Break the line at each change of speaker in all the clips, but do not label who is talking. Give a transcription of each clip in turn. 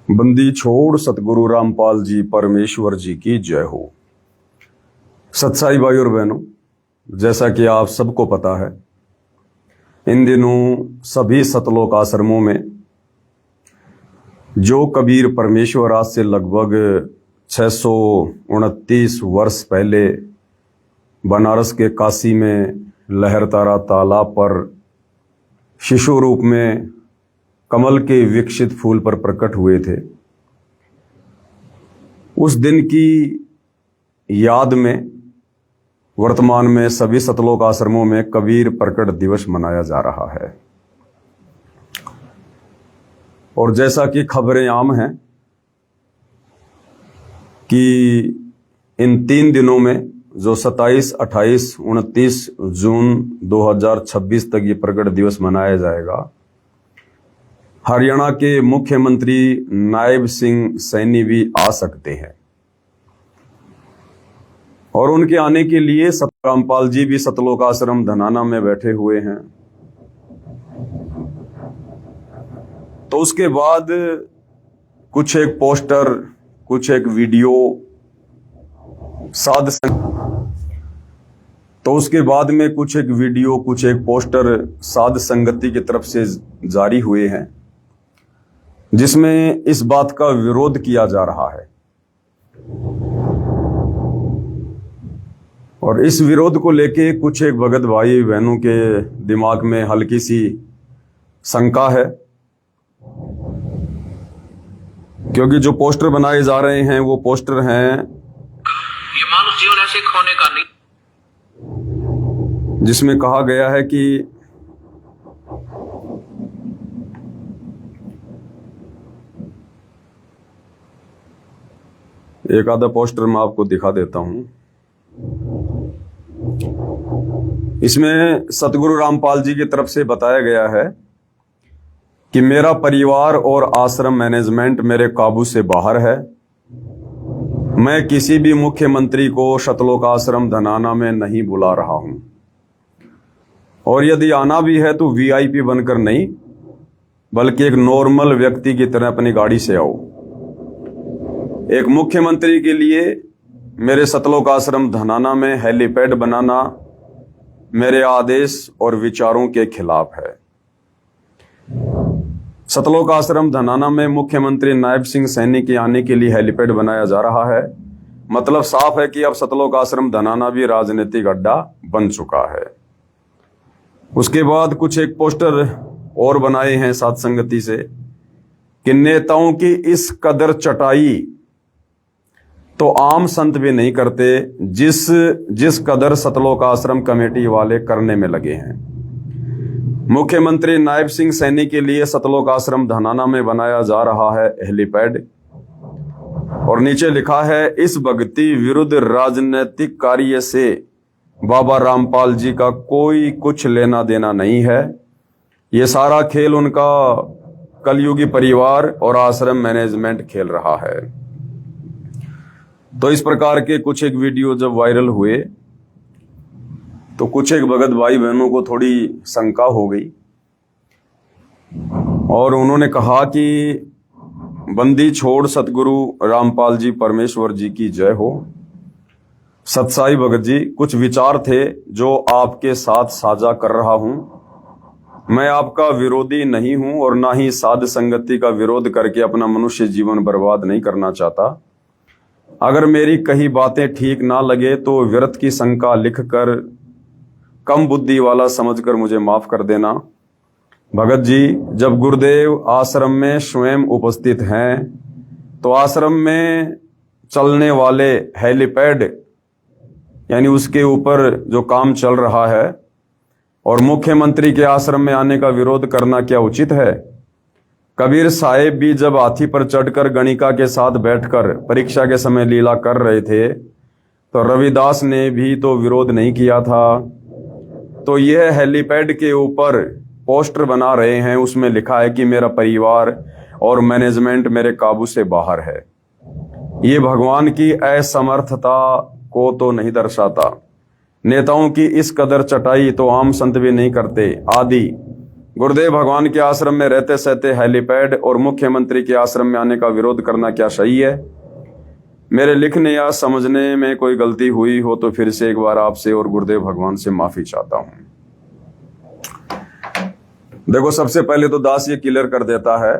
बंदी छोड़ सतगुरु रामपाल जी परमेश्वर जी की जय हो। सत्साई भाई और बहनों, जैसा कि आप सबको पता है, इन दिनों सभी सतलोक आश्रमों में जो कबीर परमेश्वर आज से लगभग 629 वर्ष पहले बनारस के काशी में लहरतारा तालाब पर शिशु रूप में कमल के विकसित फूल पर प्रकट हुए थे, उस दिन की याद में वर्तमान में सभी सतलोक आश्रमों में कबीर प्रकट दिवस मनाया जा रहा है। और जैसा कि खबरें आम हैं कि इन 3 दिनों में जो 27, 28, 29 जून 2026 तक ये प्रकट दिवस मनाया जाएगा, हरियाणा के मुख्यमंत्री नायब सिंह सैनी भी आ सकते हैं और उनके आने के लिए रामपाल जी भी सतलोक आश्रम धनाना में बैठे हुए हैं। तो उसके बाद कुछ एक पोस्टर, कुछ एक वीडियो कुछ एक वीडियो, कुछ एक पोस्टर साध संगति की तरफ से जारी हुए हैं, जिसमें इस बात का विरोध किया जा रहा है। और इस विरोध को लेके कुछ एक भगत भाई बहनों के दिमाग में हल्की सी शंका है, क्योंकि जो पोस्टर बनाए जा रहे हैं वो पोस्टर हैं,
ये मानव जीवन ऐसे खोने का नहीं,
जिसमें कहा गया है कि एक आधा पोस्टर मैं आपको दिखा देता हूं। इसमें सतगुरु रामपाल जी की तरफ से बताया गया है कि मेरा परिवार और आश्रम मैनेजमेंट मेरे काबू से बाहर है। मैं किसी भी मुख्यमंत्री को सतलोक आश्रम धनाना में नहीं बुला रहा हूं, और यदि आना भी है तो वीआईपी बनकर नहीं, बल्कि एक नॉर्मल व्यक्ति की तरह अपनी गाड़ी से आओ। एक मुख्यमंत्री के लिए मेरे सतलोक आश्रम धनाना में हेलीपैड बनाना मेरे आदेश और विचारों के खिलाफ है। सतलोक आश्रम धनाना में मुख्यमंत्री नायब सिंह सैनी के आने के लिए हेलीपैड बनाया जा रहा है। मतलब साफ है कि अब सतलोक आश्रम धनाना भी राजनीतिक अड्डा बन चुका है। उसके बाद कुछ एक पोस्टर और बनाए हैं साध संगति से कि नेताओं की इस कदर चटाई तो आम संत भी नहीं करते, जिस कदर सतलोक आश्रम कमेटी वाले करने में लगे हैं। मुख्यमंत्री नायब सिंह सैनी के लिए सतलोक आश्रम धनाना में बनाया जा रहा है हेलीपैड, और नीचे लिखा है, इस भक्ति विरुद्ध राजनीतिक कार्य से बाबा रामपाल जी का कोई कुछ लेना देना नहीं है। ये सारा खेल उनका कलयुगी परिवार और आश्रम मैनेजमेंट खेल रहा है। तो इस प्रकार के कुछ एक वीडियो जब वायरल हुए तो कुछ एक भगत भाई बहनों को थोड़ी शंका हो गई, और उन्होंने कहा कि बंदी छोड़ सतगुरु रामपाल जी परमेश्वर जी की जय हो। सत्साई भगत जी, कुछ विचार थे जो आपके साथ साझा कर रहा हूं। मैं आपका विरोधी नहीं हूं और ना ही साध संगति का विरोध करके अपना मनुष्य जीवन बर्बाद नहीं करना चाहता। अगर मेरी कही बातें ठीक ना लगे तो व्यर्थ की शंका लिखकर कम बुद्धि वाला समझकर मुझे माफ कर देना। भगत जी, जब गुरुदेव आश्रम में स्वयं उपस्थित हैं तो आश्रम में चलने वाले हेलीपैड यानी उसके ऊपर जो काम चल रहा है, और मुख्यमंत्री के आश्रम में आने का विरोध करना क्या उचित है? कबीर साहेब भी जब हाथी पर चढ़कर गणिका के साथ बैठकर परीक्षा के समय लीला कर रहे थे तो रविदास ने भी तो विरोध नहीं किया था। तो यह हेलीपैड के ऊपर पोस्टर बना रहे हैं, उसमें लिखा है कि मेरा परिवार और मैनेजमेंट मेरे काबू से बाहर है। ये भगवान की असमर्थता को तो नहीं दर्शाता। नेताओं की इस कदर चटाई तो आम संत भी नहीं करते आदि गुरुदेव भगवान के आश्रम में रहते सहते हेलीपैड और मुख्यमंत्री के आश्रम में आने का विरोध करना क्या सही है? मेरे लिखने या समझने में कोई गलती हुई हो तो फिर से एक बार आपसे और गुरुदेव भगवान से माफी चाहता हूं। देखो, सबसे पहले तो दास ये क्लियर कर देता है,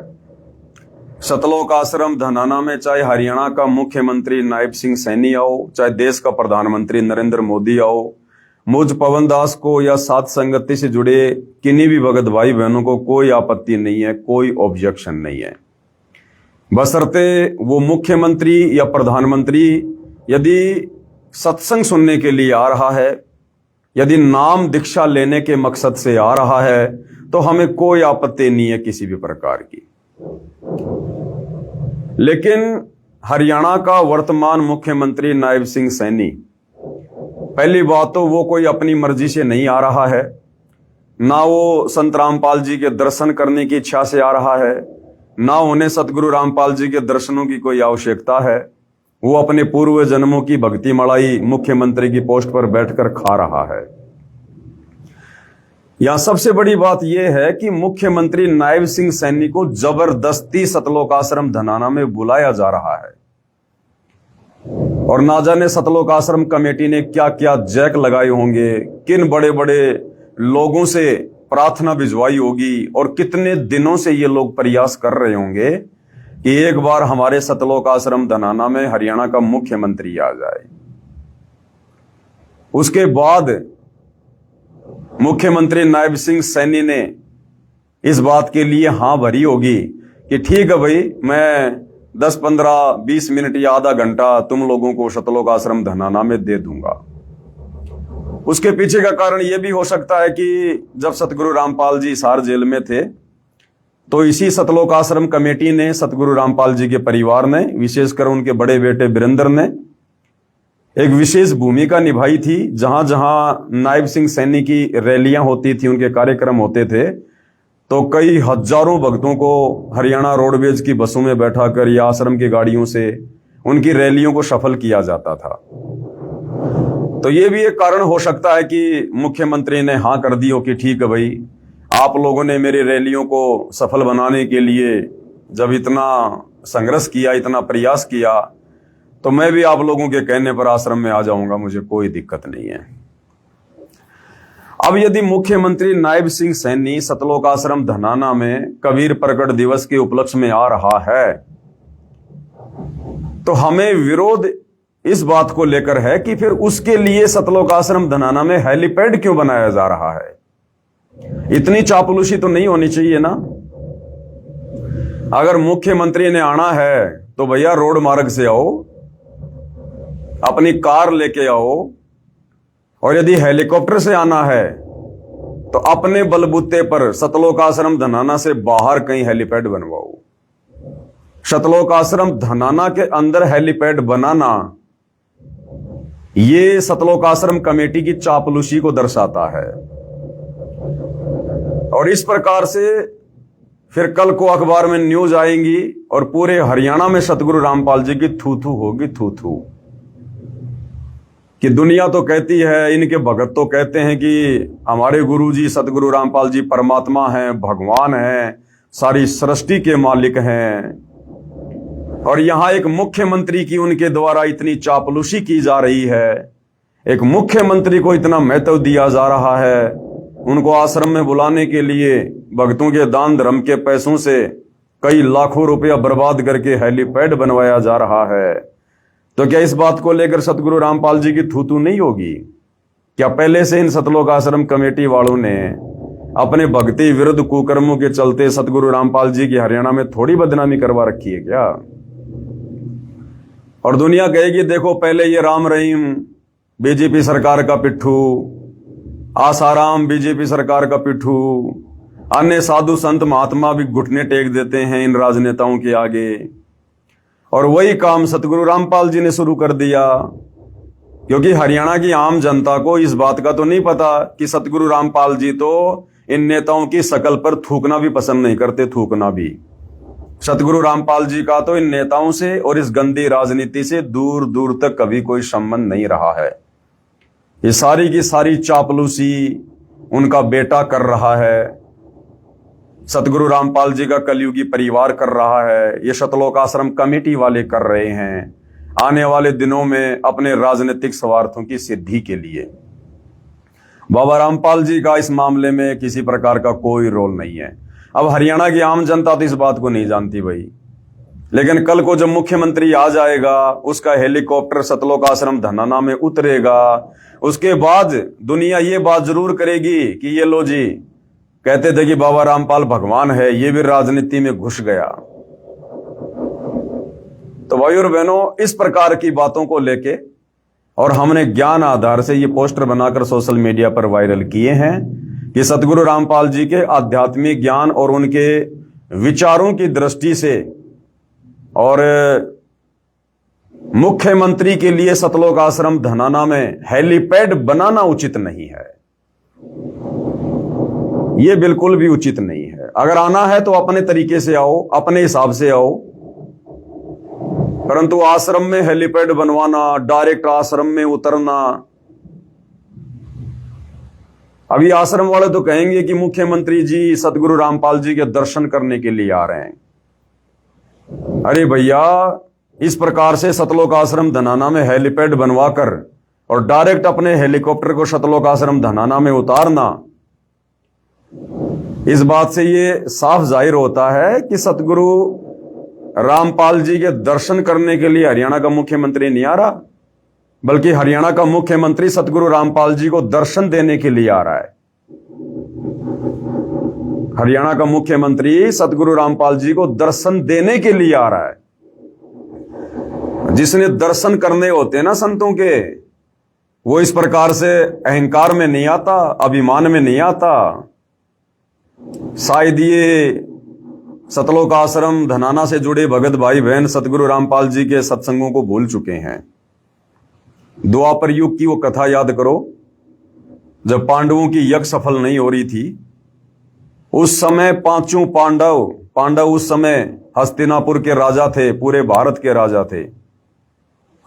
सतलोक आश्रम धनाना में चाहे हरियाणा का मुख्यमंत्री नायब सिंह सैनी आओ, चाहे देश का प्रधानमंत्री नरेंद्र मोदी आओ, मुझ पवन दास को या साथ संगति से जुड़े किन्हीं भी भगत भाई बहनों को कोई आपत्ति नहीं है, कोई ऑब्जेक्शन नहीं है, बशर्ते वो मुख्यमंत्री या प्रधानमंत्री यदि सत्संग सुनने के लिए आ रहा है, यदि नाम दीक्षा लेने के मकसद से आ रहा है, तो हमें कोई आपत्ति नहीं है किसी भी प्रकार की। लेकिन हरियाणा का वर्तमान मुख्यमंत्री नायब सिंह सैनी, पहली बात तो वो कोई अपनी मर्जी से नहीं आ रहा है, ना वो संत रामपाल जी के दर्शन करने की इच्छा से आ रहा है, ना उन्हें सतगुरु रामपाल जी के दर्शनों की कोई आवश्यकता है। वो अपने पूर्व जन्मों की भक्ति मलाई मुख्यमंत्री की पोस्ट पर बैठकर खा रहा है। यहां सबसे बड़ी बात यह है कि मुख्यमंत्री नायब सिंह सैनी को जबरदस्ती सतलोक आश्रम धनाना में बुलाया जा रहा है, और ना जाने सतलोक आश्रम कमेटी ने क्या क्या जैक लगाए होंगे, किन बड़े बड़े लोगों से प्रार्थना भिजवाई होगी, और कितने दिनों से ये लोग प्रयास कर रहे होंगे कि एक बार हमारे सतलोक आश्रम धनाना में हरियाणा का मुख्यमंत्री आ जाए। उसके बाद मुख्यमंत्री नायब सिंह सैनी ने इस बात के लिए हां भरी होगी कि ठीक है भाई, मैं 10, 15, 20 मिनट या आधा घंटा तुम लोगों को सतलोक आश्रम धनाना में दे दूंगा। उसके पीछे का कारण यह भी हो सकता है कि जब सतगुरु रामपाल जी हिसार जेल में थे, तो इसी सतलोक आश्रम कमेटी ने, सतगुरु रामपाल जी के परिवार ने, विशेषकर उनके बड़े बेटे वीरेंद्र ने एक विशेष भूमिका निभाई थी। जहां जहां नायब सिंह सैनी की रैलियां होती थी, उनके कार्यक्रम होते थे, तो कई हजारों भक्तों को हरियाणा रोडवेज की बसों में बैठाकर या आश्रम की गाड़ियों से उनकी रैलियों को सफल किया जाता था। तो ये भी एक कारण हो सकता है कि मुख्यमंत्री ने हां कर दी हो कि ठीक है भाई, आप लोगों ने मेरी रैलियों को सफल बनाने के लिए जब इतना संघर्ष किया, इतना प्रयास किया, तो मैं भी आप लोगों के कहने पर आश्रम में आ जाऊंगा, मुझे कोई दिक्कत नहीं है। अब यदि मुख्यमंत्री नायब सिंह सैनी सतलोक आश्रम धनाना में कबीर प्रकट दिवस के उपलक्ष्य में आ रहा है, तो हमें विरोध इस बात को लेकर है कि फिर उसके लिए सतलोक आश्रम धनाना में हेलीपैड क्यों बनाया जा रहा है? इतनी चापलूसी तो नहीं होनी चाहिए ना। अगर मुख्यमंत्री ने आना है तो भैया रोड मार्ग से आओ, अपनी कार लेके आओ, और यदि हेलीकॉप्टर से आना है तो अपने बलबूते पर सतलोक आश्रम धनाना से बाहर कहीं हेलीपैड बनवाओ। सतलोक आश्रम धनाना के अंदर हेलीपैड बनाना, ये सतलोक आश्रम कमेटी की चापलूसी को दर्शाता है। और इस प्रकार से फिर कल को अखबार में न्यूज आएंगी और पूरे हरियाणा में सतगुरु रामपाल जी की थू थू होगी, थू थू, कि दुनिया तो कहती है, इनके भगत तो कहते हैं कि हमारे गुरुजी सतगुरु रामपाल जी परमात्मा हैं, भगवान हैं, सारी सृष्टि के मालिक हैं, और यहां एक मुख्यमंत्री की उनके द्वारा इतनी चापलूसी की जा रही है, एक मुख्यमंत्री को इतना महत्व दिया जा रहा है, उनको आश्रम में बुलाने के लिए भक्तों के दान धर्म के पैसों से कई लाखों रुपया बर्बाद करके हेलीपैड बनवाया जा रहा है। तो क्या इस बात को लेकर सतगुरु रामपाल जी की थूथू नहीं होगी? क्या पहले से इन सतलोक आश्रम कमेटी वालों ने अपने भक्ति विरुद्ध कुकर्मों के चलते सतगुरु रामपाल जी की हरियाणा में थोड़ी बदनामी करवा रखी है क्या? और दुनिया कहेगी देखो, पहले ये राम रहीम बीजेपी सरकार का पिट्ठू, आसाराम बीजेपी सरकार का पिट्ठू, अन्य साधु संत महात्मा भी घुटने टेक देते हैं इन राजनेताओं के आगे, और वही काम सतगुरु रामपाल जी ने शुरू कर दिया। क्योंकि हरियाणा की आम जनता को इस बात का तो नहीं पता कि सतगुरु रामपाल जी तो इन नेताओं की शकल पर थूकना भी पसंद नहीं करते, थूकना भी। सतगुरु रामपाल जी का तो इन नेताओं से और इस गंदी राजनीति से दूर दूर तक कभी कोई संबंध नहीं रहा है। ये सारी की सारी चापलूसी उनका बेटा कर रहा है। सतगुरु रामपाल जी का कलयुगी परिवार कर रहा है, ये शतलोक आश्रम कमेटी वाले कर रहे हैं आने वाले दिनों में अपने राजनीतिक स्वार्थों की सिद्धि के लिए। बाबा रामपाल जी का इस मामले में किसी प्रकार का कोई रोल नहीं है। अब हरियाणा की आम जनता तो इस बात को नहीं जानती भाई, लेकिन कल को जब मुख्यमंत्री आ जाएगा, उसका हेलीकॉप्टर सतलोक आश्रम धनाना में उतरेगा, उसके बाद दुनिया ये बात जरूर करेगी कि ये लो जी, कहते थे कि बाबा रामपाल भगवान है, ये भी राजनीति में घुस गया। तो भाई और बहनों, इस प्रकार की बातों को लेके और हमने ज्ञान आधार से ये पोस्टर बनाकर सोशल मीडिया पर वायरल किए हैं कि सतगुरु रामपाल जी के आध्यात्मिक ज्ञान और उनके विचारों की दृष्टि से और मुख्यमंत्री के लिए सतलोक आश्रम धनाना में हेलीपैड बनाना उचित नहीं है। यह बिल्कुल भी उचित नहीं है। अगर आना है तो अपने तरीके से आओ, अपने हिसाब से आओ, परंतु आश्रम में हेलीपैड बनवाना, डायरेक्ट आश्रम में उतरना, अभी आश्रम वाले तो कहेंगे कि मुख्यमंत्री जी सतगुरु रामपाल जी के दर्शन करने के लिए आ रहे हैं। अरे भैया, इस प्रकार से सतलोक आश्रम धनाना में हेलीपैड बनवाकर और डायरेक्ट अपने हेलीकॉप्टर को सतलोक आश्रम धनाना में उतारना, इस बात से ये साफ जाहिर होता है कि सतगुरु रामपाल जी के दर्शन करने के लिए हरियाणा का मुख्यमंत्री नहीं आ रहा, बल्कि हरियाणा का मुख्यमंत्री सतगुरु रामपाल जी को दर्शन देने के लिए आ रहा है। हरियाणा का मुख्यमंत्री सतगुरु रामपाल जी को दर्शन देने के लिए आ रहा है। जिसने दर्शन करने होते हैं ना संतों के, वो इस प्रकार से अहंकार में नहीं आता, अभिमान में नहीं आता। शायद ये सतलोक आश्रम धनाना से जुड़े भगत भाई बहन सतगुरु रामपाल जी के सत्संगों को भूल चुके हैं। द्वापर युग की वो कथा याद करो, जब पांडवों की यज्ञ सफल नहीं हो रही थी, उस समय पांचों पांडव उस समय हस्तिनापुर के राजा थे, पूरे भारत के राजा थे,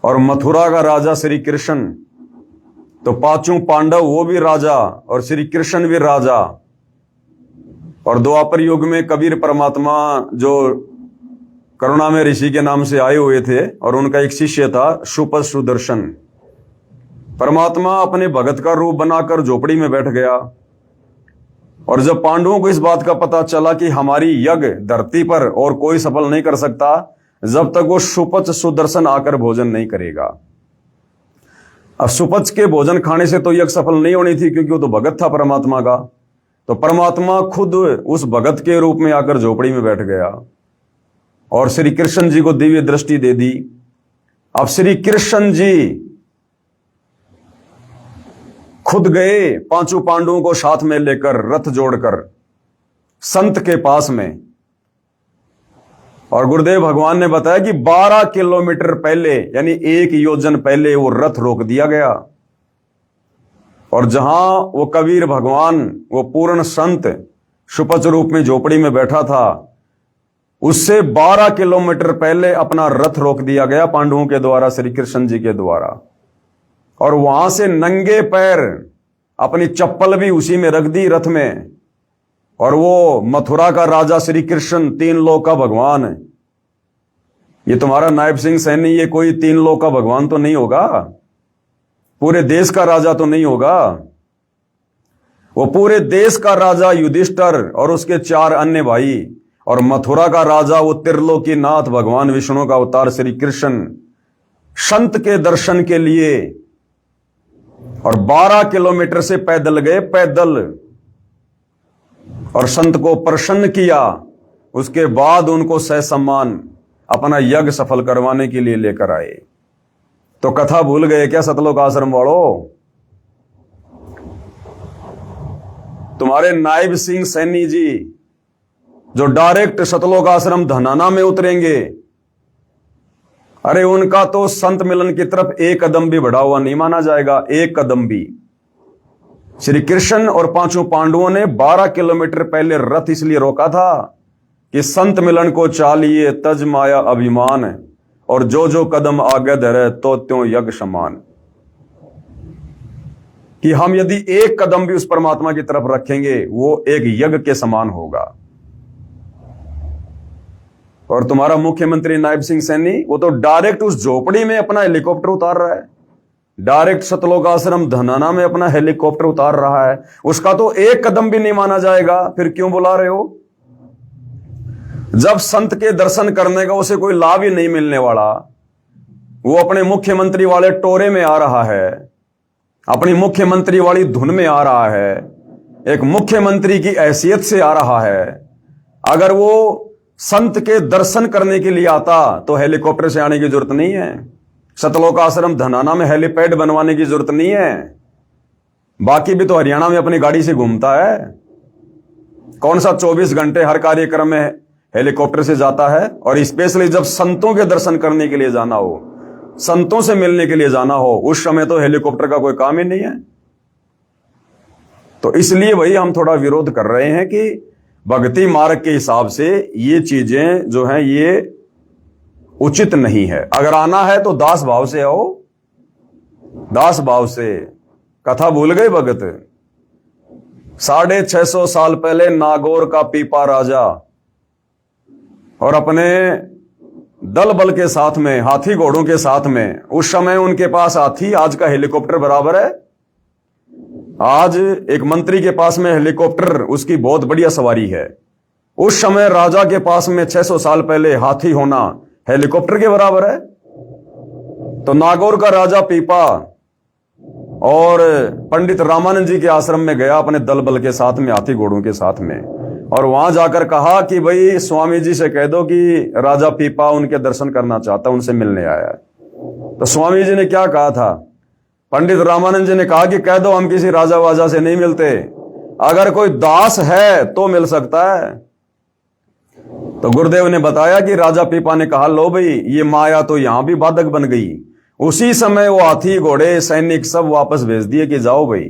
और मथुरा का राजा श्री कृष्ण। तो पांचों पांडव वो भी राजा और श्री कृष्ण भी राजा। और द्वापर युग में कबीर परमात्मा जो करुणा में ऋषि के नाम से आए हुए थे, और उनका एक शिष्य था शुपथ सुदर्शन। परमात्मा अपने भगत का रूप बनाकर झोपड़ी में बैठ गया, और जब पांडवों को इस बात का पता चला कि हमारी यज्ञ धरती पर और कोई सफल नहीं कर सकता जब तक वो शुपथ सुदर्शन आकर भोजन नहीं करेगा। अब शुपथ के भोजन खाने से तो यज्ञ सफल नहीं होनी थी, क्योंकि वो तो भगत था परमात्मा का। तो परमात्मा खुद उस भगत के रूप में आकर झोपड़ी में बैठ गया और श्री कृष्ण जी को दिव्य दृष्टि दे दी। अब श्री कृष्ण जी खुद गए पांचों पांडवों को साथ में लेकर रथ जोड़कर संत के पास में, और गुरुदेव भगवान ने बताया कि 12 किलोमीटर पहले, यानी 1 योजन पहले वो रथ रोक दिया गया। और जहां वो कबीर भगवान, वो पूर्ण संत शुपथ रूप में झोपड़ी में बैठा था, उससे 12 किलोमीटर पहले अपना रथ रोक दिया गया पांडवों के द्वारा, श्री कृष्ण जी के द्वारा। और वहां से नंगे पैर अपनी चप्पल भी उसी में रख दी रथ में। और वो मथुरा का राजा श्री कृष्ण, 3 लोक का भगवान, ये तुम्हारा नायब सिंह सैनी ये कोई 3 लोक का भगवान तो नहीं होगा, पूरे देश का राजा तो नहीं होगा। वो पूरे देश का राजा युधिष्ठिर और उसके 4 अन्य भाई, और मथुरा का राजा वो त्रिलोकी नाथ भगवान विष्णु का अवतार श्री कृष्ण, संत के दर्शन के लिए और 12 किलोमीटर से पैदल गए, पैदल, और संत को प्रसन्न किया। उसके बाद उनको सहसम्मान अपना यज्ञ सफल करवाने के लिए लेकर आए। तो कथा भूल गए क्या सतलोक आश्रम वालों? तुम्हारे नायब सिंह सैनी जी जो डायरेक्ट सतलोक आश्रम धनाना में उतरेंगे, अरे उनका तो संत मिलन की तरफ 1 कदम भी बढ़ा हुआ नहीं माना जाएगा, 1 कदम भी। श्री कृष्ण और पांचों पांडवों ने 12 किलोमीटर पहले रथ इसलिए रोका था कि संत मिलन को चालिए तज माया अभिमान, और जो जो कदम आगे धरे तो त्यों यज्ञ समान। कि हम यदि 1 कदम भी उस परमात्मा की तरफ रखेंगे वो एक यज्ञ के समान होगा। और तुम्हारा मुख्यमंत्री नायब सिंह सैनी वो तो डायरेक्ट उस झोपड़ी में अपना हेलीकॉप्टर उतार रहा है, डायरेक्ट सतलोक आश्रम धनाना में अपना हेलीकॉप्टर उतार रहा है। उसका तो एक कदम भी नहीं माना जाएगा, फिर क्यों बुला रहे हो? जब संत के दर्शन करने का उसे कोई लाभ ही नहीं मिलने वाला, वो अपने मुख्यमंत्री वाले टोरे में आ रहा है, अपनी मुख्यमंत्री वाली धुन में आ रहा है, एक मुख्यमंत्री की हैसियत से आ रहा है। अगर वो संत के दर्शन करने के लिए आता तो हेलीकॉप्टर से आने की जरूरत नहीं है, सतलोक आश्रम धनाना में हेलीपैड बनवाने की जरूरत नहीं है। बाकी भी तो हरियाणा में अपनी गाड़ी से घूमता है, कौन सा 24 घंटे हर कार्यक्रम में हेलीकॉप्टर से जाता है? और स्पेशली जब संतों के दर्शन करने के लिए जाना हो, संतों से मिलने के लिए जाना हो, उस समय तो हेलीकॉप्टर का कोई काम ही नहीं है। तो इसलिए भाई हम थोड़ा विरोध कर रहे हैं कि भक्ति मार्ग के हिसाब से ये चीजें जो हैं ये उचित नहीं है। अगर आना है तो दास भाव से आओ, दास भाव से। कथा भूल गए भगत? 650 साल पहले नागौर का पीपा राजा और अपने दल बल के साथ में, हाथी घोड़ों के साथ में, उस समय उनके पास हाथी आज का हेलीकॉप्टर बराबर है। आज एक मंत्री के पास में हेलीकॉप्टर उसकी बहुत बढ़िया सवारी है, उस समय राजा के पास में 600 साल पहले हाथी होना हेलीकॉप्टर के बराबर है। तो नागौर का राजा पीपा और पंडित रामानंद जी के आश्रम में गया अपने दल बल के साथ में, हाथी घोड़ों के साथ में, और वहां जाकर कहा कि भाई स्वामी जी से कह दो कि राजा पीपा उनके दर्शन करना चाहता, उनसे मिलने आया है। तो स्वामी जी ने क्या कहा था? पंडित रामानंद जी ने कहा कि कह दो हम किसी राजा वाजा से नहीं मिलते, अगर कोई दास है तो मिल सकता है। तो गुरुदेव ने बताया कि राजा पीपा ने कहा लो भाई ये माया तो यहां भी बाधक बन गई। उसी समय वो हाथी घोड़े सैनिक सब वापस भेज दिए कि जाओ भाई,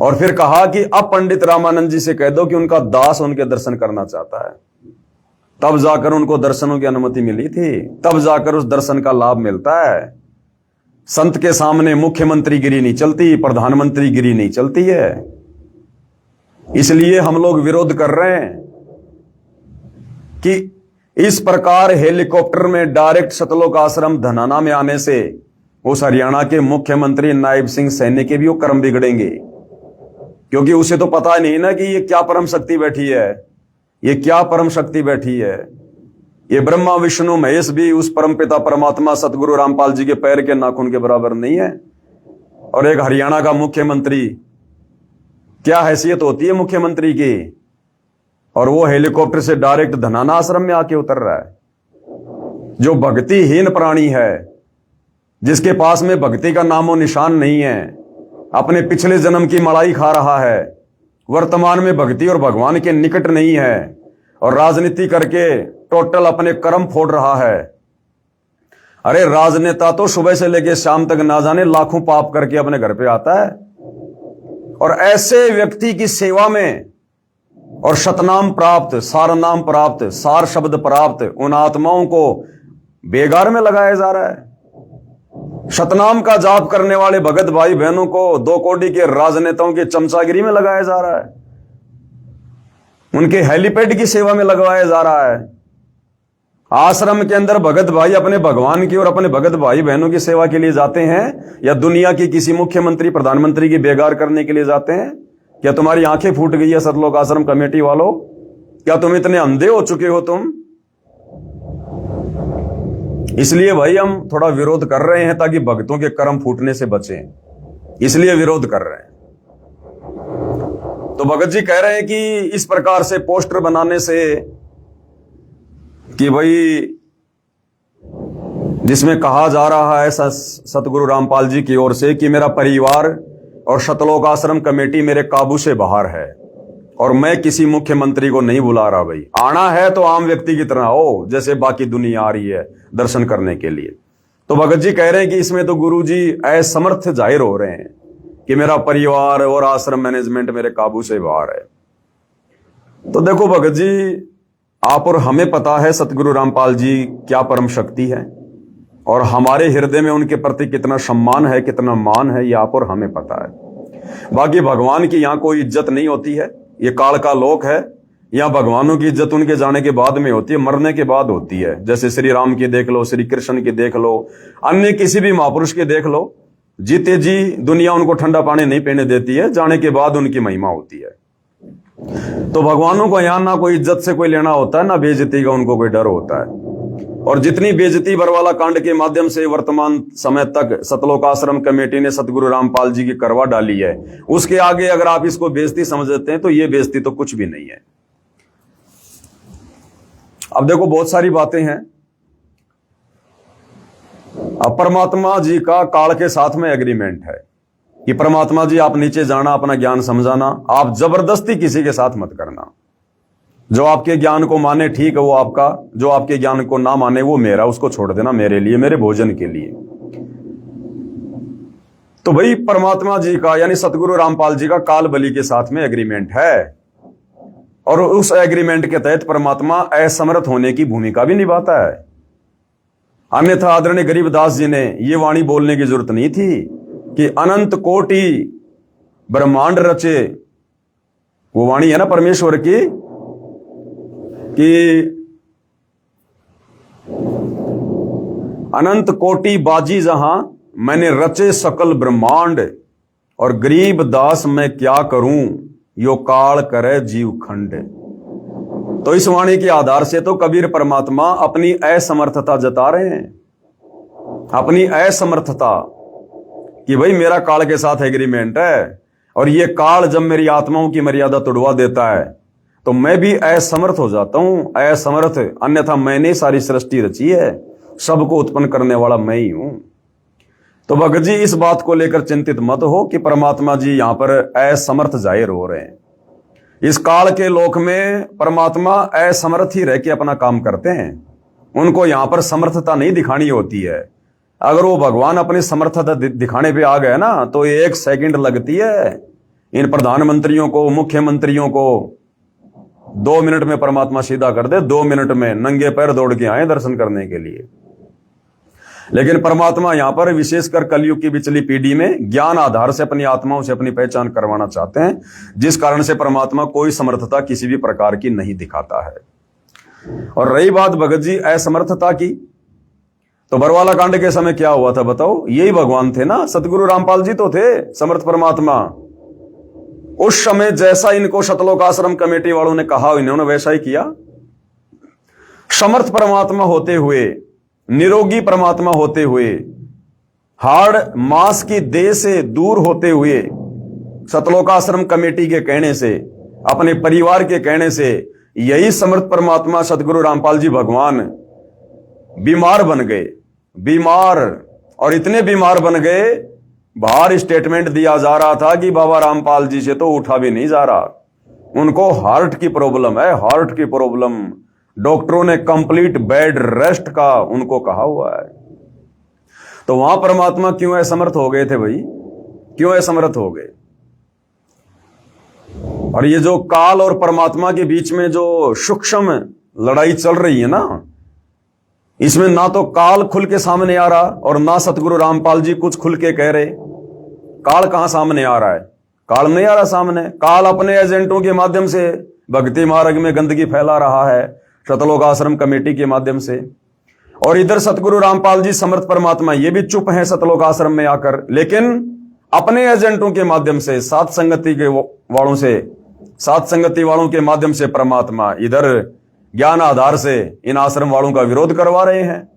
और फिर कहा कि अब पंडित रामानंद जी से कह दो कि उनका दास उनके दर्शन करना चाहता है। तब जाकर उनको दर्शनों की अनुमति मिली थी, तब जाकर उस दर्शन का लाभ मिलता है। संत के सामने मुख्यमंत्री गिरी नहीं चलती, प्रधानमंत्री गिरी नहीं चलती है। इसलिए हम लोग विरोध कर रहे हैं कि इस प्रकार हेलीकॉप्टर में डायरेक्ट सतलोक आश्रम धनाना में आने से उस हरियाणा के मुख्यमंत्री नायब सिंह सैनी के भी वो कर्म बिगड़ेंगे, क्योंकि उसे तो पता नहीं ना कि ये क्या परम शक्ति बैठी है, ये क्या परम शक्ति बैठी है। ये ब्रह्मा विष्णु महेश भी उस परम पिता परमात्मा सतगुरु रामपाल जी के पैर के नाखून के बराबर नहीं है। और एक हरियाणा का मुख्यमंत्री, क्या हैसियत होती है मुख्यमंत्री की, और वो हेलीकॉप्टर से डायरेक्ट धनाना आश्रम में आके उतर रहा है। जो भक्तिहीन प्राणी है, जिसके पास में भक्ति का नामो निशान नहीं है, अपने पिछले जन्म की मलाई खा रहा है, वर्तमान में भक्ति और भगवान के निकट नहीं है, और राजनीति करके टोटल अपने कर्म फोड़ रहा है। अरे राजनेता तो सुबह से लेकर शाम तक ना जाने लाखों पाप करके अपने घर पे आता है, और ऐसे व्यक्ति की सेवा में और शतनाम प्राप्त, सार नाम प्राप्त, सार शब्द प्राप्त उन आत्माओं को बेगार में लगाया जा रहा है। शतनाम का जाप करने वाले भगत भाई बहनों को 2 कोड़ी के राजनेताओं की चमचागिरी में लगाया जा रहा है, उनके हेलीपैड की सेवा में लगवाया जा रहा है। आश्रम के अंदर भगत भाई अपने भगवान की और अपने भगत भाई बहनों की सेवा के लिए जाते हैं, या दुनिया की किसी मुख्यमंत्री प्रधानमंत्री की बेगार करने के लिए जाते हैं? क्या तुम्हारी आंखें फूट गई है सतलोक आश्रम कमेटी वालों? क्या तुम इतने अंधे हो चुके हो तुम? इसलिए भाई हम थोड़ा विरोध कर रहे हैं ताकि भक्तों के कर्म फूटने से बचें, इसलिए विरोध कर रहे हैं। तो भगत जी कह रहे हैं कि इस प्रकार से पोस्टर बनाने से कि भाई जिसमें कहा जा रहा है सतगुरु रामपाल जी की ओर से कि मेरा परिवार और सतलोक आश्रम कमेटी मेरे काबू से बाहर है और मैं किसी मुख्यमंत्री को नहीं बुला रहा। भाई आना है तो आम व्यक्ति की तरह हो, जैसे बाकी दुनिया आ रही है दर्शन करने के लिए। तो भगत जी कह रहे हैं कि इसमें तो गुरु जी असमर्थ जाहिर हो रहे हैं कि मेरा परिवार और आश्रम मैनेजमेंट मेरे काबू से बाहर है। तो देखो भगत जी, आप और हमें पता है सतगुरु रामपाल जी क्या परम शक्ति है, और हमारे हृदय में उनके प्रति कितना सम्मान है, कितना मान है, ये आप और हमें पता है। बाकी भगवान की यहां कोई इज्जत नहीं होती है, ये काल का लोक है। या भगवानों की इज्जत उनके जाने के बाद में होती है, मरने के बाद होती है। जैसे श्री राम की देख लो, श्री कृष्ण की देख लो, अन्य किसी भी महापुरुष के देख लो, जीते जी दुनिया उनको ठंडा पानी नहीं पीने देती है, जाने के बाद उनकी महिमा होती है। तो भगवानों को यहां ना कोई इज्जत से कोई लेना होता है, ना बेइज्जती का उनको कोई डर होता है। और जितनी बेइज्जती बरवाला कांड के माध्यम से वर्तमान समय तक सतलोक आश्रम कमेटी ने सतगुरु रामपाल जी की करवा डाली है, उसके आगे अगर आप इसको बेइज्जती समझते हैं तो ये बेइज्जती तो कुछ भी नहीं है। अब देखो बहुत सारी बातें हैं। अब परमात्मा जी का काल के साथ में एग्रीमेंट है कि परमात्मा जी आप नीचे जाना, अपना ज्ञान समझाना, आप जबरदस्ती किसी के साथ मत करना। जो आपके ज्ञान को माने ठीक है वो आपका, जो आपके ज्ञान को ना माने वो मेरा, उसको छोड़ देना मेरे लिए, मेरे भोजन के लिए। तो भाई परमात्मा जी का यानी सतगुरु रामपाल जी का काल बलि के साथ में एग्रीमेंट है, और उस एग्रीमेंट के तहत परमात्मा असमर्थ होने की भूमिका भी निभाता है। अन्यथा आदरणीय गरीबदास जी ने यह वाणी बोलने की जरूरत नहीं थी कि अनंत कोटि ब्रह्मांड रचे। वो वाणी है ना परमेश्वर की कि अनंत कोटि बाजी जहां मैंने रचे सकल ब्रह्मांड, और गरीब दास मैं क्या करूं यो काल करे जीव खंड। तो इस वाणी के आधार से तो कबीर परमात्मा अपनी असमर्थता जता रहे हैं, अपनी असमर्थता कि भाई मेरा काल के साथ एग्रीमेंट है, और ये काल जब मेरी आत्माओं की मर्यादा तोड़वा देता है तो मैं भी असमर्थ हो जाता हूं, असमर्थ। अन्यथा मैंने सारी सृष्टि रची है, सबको उत्पन्न करने वाला मैं ही हूं। तो भगत जी इस बात को लेकर चिंतित मत हो कि परमात्मा जी यहां पर असमर्थ जाहिर हो रहे हैं। इस काल के लोक में परमात्मा असमर्थ ही रह के अपना काम करते हैं, उनको यहां पर समर्थता नहीं दिखानी होती है। अगर वो भगवान अपनी समर्थता दिखाने पे आ गए ना तो 1 सेकंड लगती है इन प्रधानमंत्रियों को, मुख्यमंत्रियों को 2 मिनट में परमात्मा सीधा कर दे, 2 मिनट में नंगे पैर दौड़ के आए दर्शन करने के लिए। लेकिन परमात्मा यहां पर विशेषकर कलयुग की पिछली पीढ़ी में ज्ञान आधार से अपनी आत्माओं से अपनी पहचान करवाना चाहते हैं, जिस कारण से परमात्मा कोई समर्थता किसी भी प्रकार की नहीं दिखाता है। और रही बात भगत जी असमर्थता की, तो बरवाला कांड के समय क्या हुआ था बताओ? यही भगवान थे ना, सतगुरु रामपाल जी तो थे समर्थ परमात्मा। उस समय जैसा इनको सतलोक आश्रम कमेटी वालों ने कहा इन्होंने वैसा ही किया। समर्थ परमात्मा होते हुए, निरोगी परमात्मा होते हुए, हाड़ मांस की देह से दूर होते हुए, सतलोक आश्रम कमेटी के कहने से, अपने परिवार के कहने से, यही समर्थ परमात्मा सतगुरु रामपाल जी भगवान बीमार बन गए। बीमार, और इतने बीमार बन गए, बाहर स्टेटमेंट दिया जा रहा था कि बाबा रामपाल जी से तो उठा भी नहीं जा रहा, उनको हार्ट की प्रॉब्लम है, हार्ट की प्रॉब्लम। डॉक्टरों ने कंप्लीट बेड रेस्ट का उनको कहा हुआ है। तो वहां परमात्मा क्यों असमर्थ हो गए थे भाई? क्यों असमर्थ हो गए? और ये जो काल और परमात्मा के बीच में जो सूक्ष्म लड़ाई चल रही है ना, इसमें ना तो काल खुल के सामने आ रहा और ना सतगुरु रामपाल जी कुछ खुल के कह रहे। काल कहां सामने आ रहा है? काल नहीं आ रहा सामने। काल अपने एजेंटों के माध्यम से भक्ति मार्ग में गंदगी फैला रहा है, सतलोक आश्रम कमेटी के माध्यम से। और इधर सतगुरु रामपाल जी समर्थ परमात्मा ये भी चुप हैं सतलोक आश्रम में आकर, लेकिन अपने एजेंटों के माध्यम से, साथ संगति के वालों से, साथ संगति वालों के माध्यम से परमात्मा इधर ज्ञान आधार से इन आश्रम वालों का विरोध करवा रहे हैं।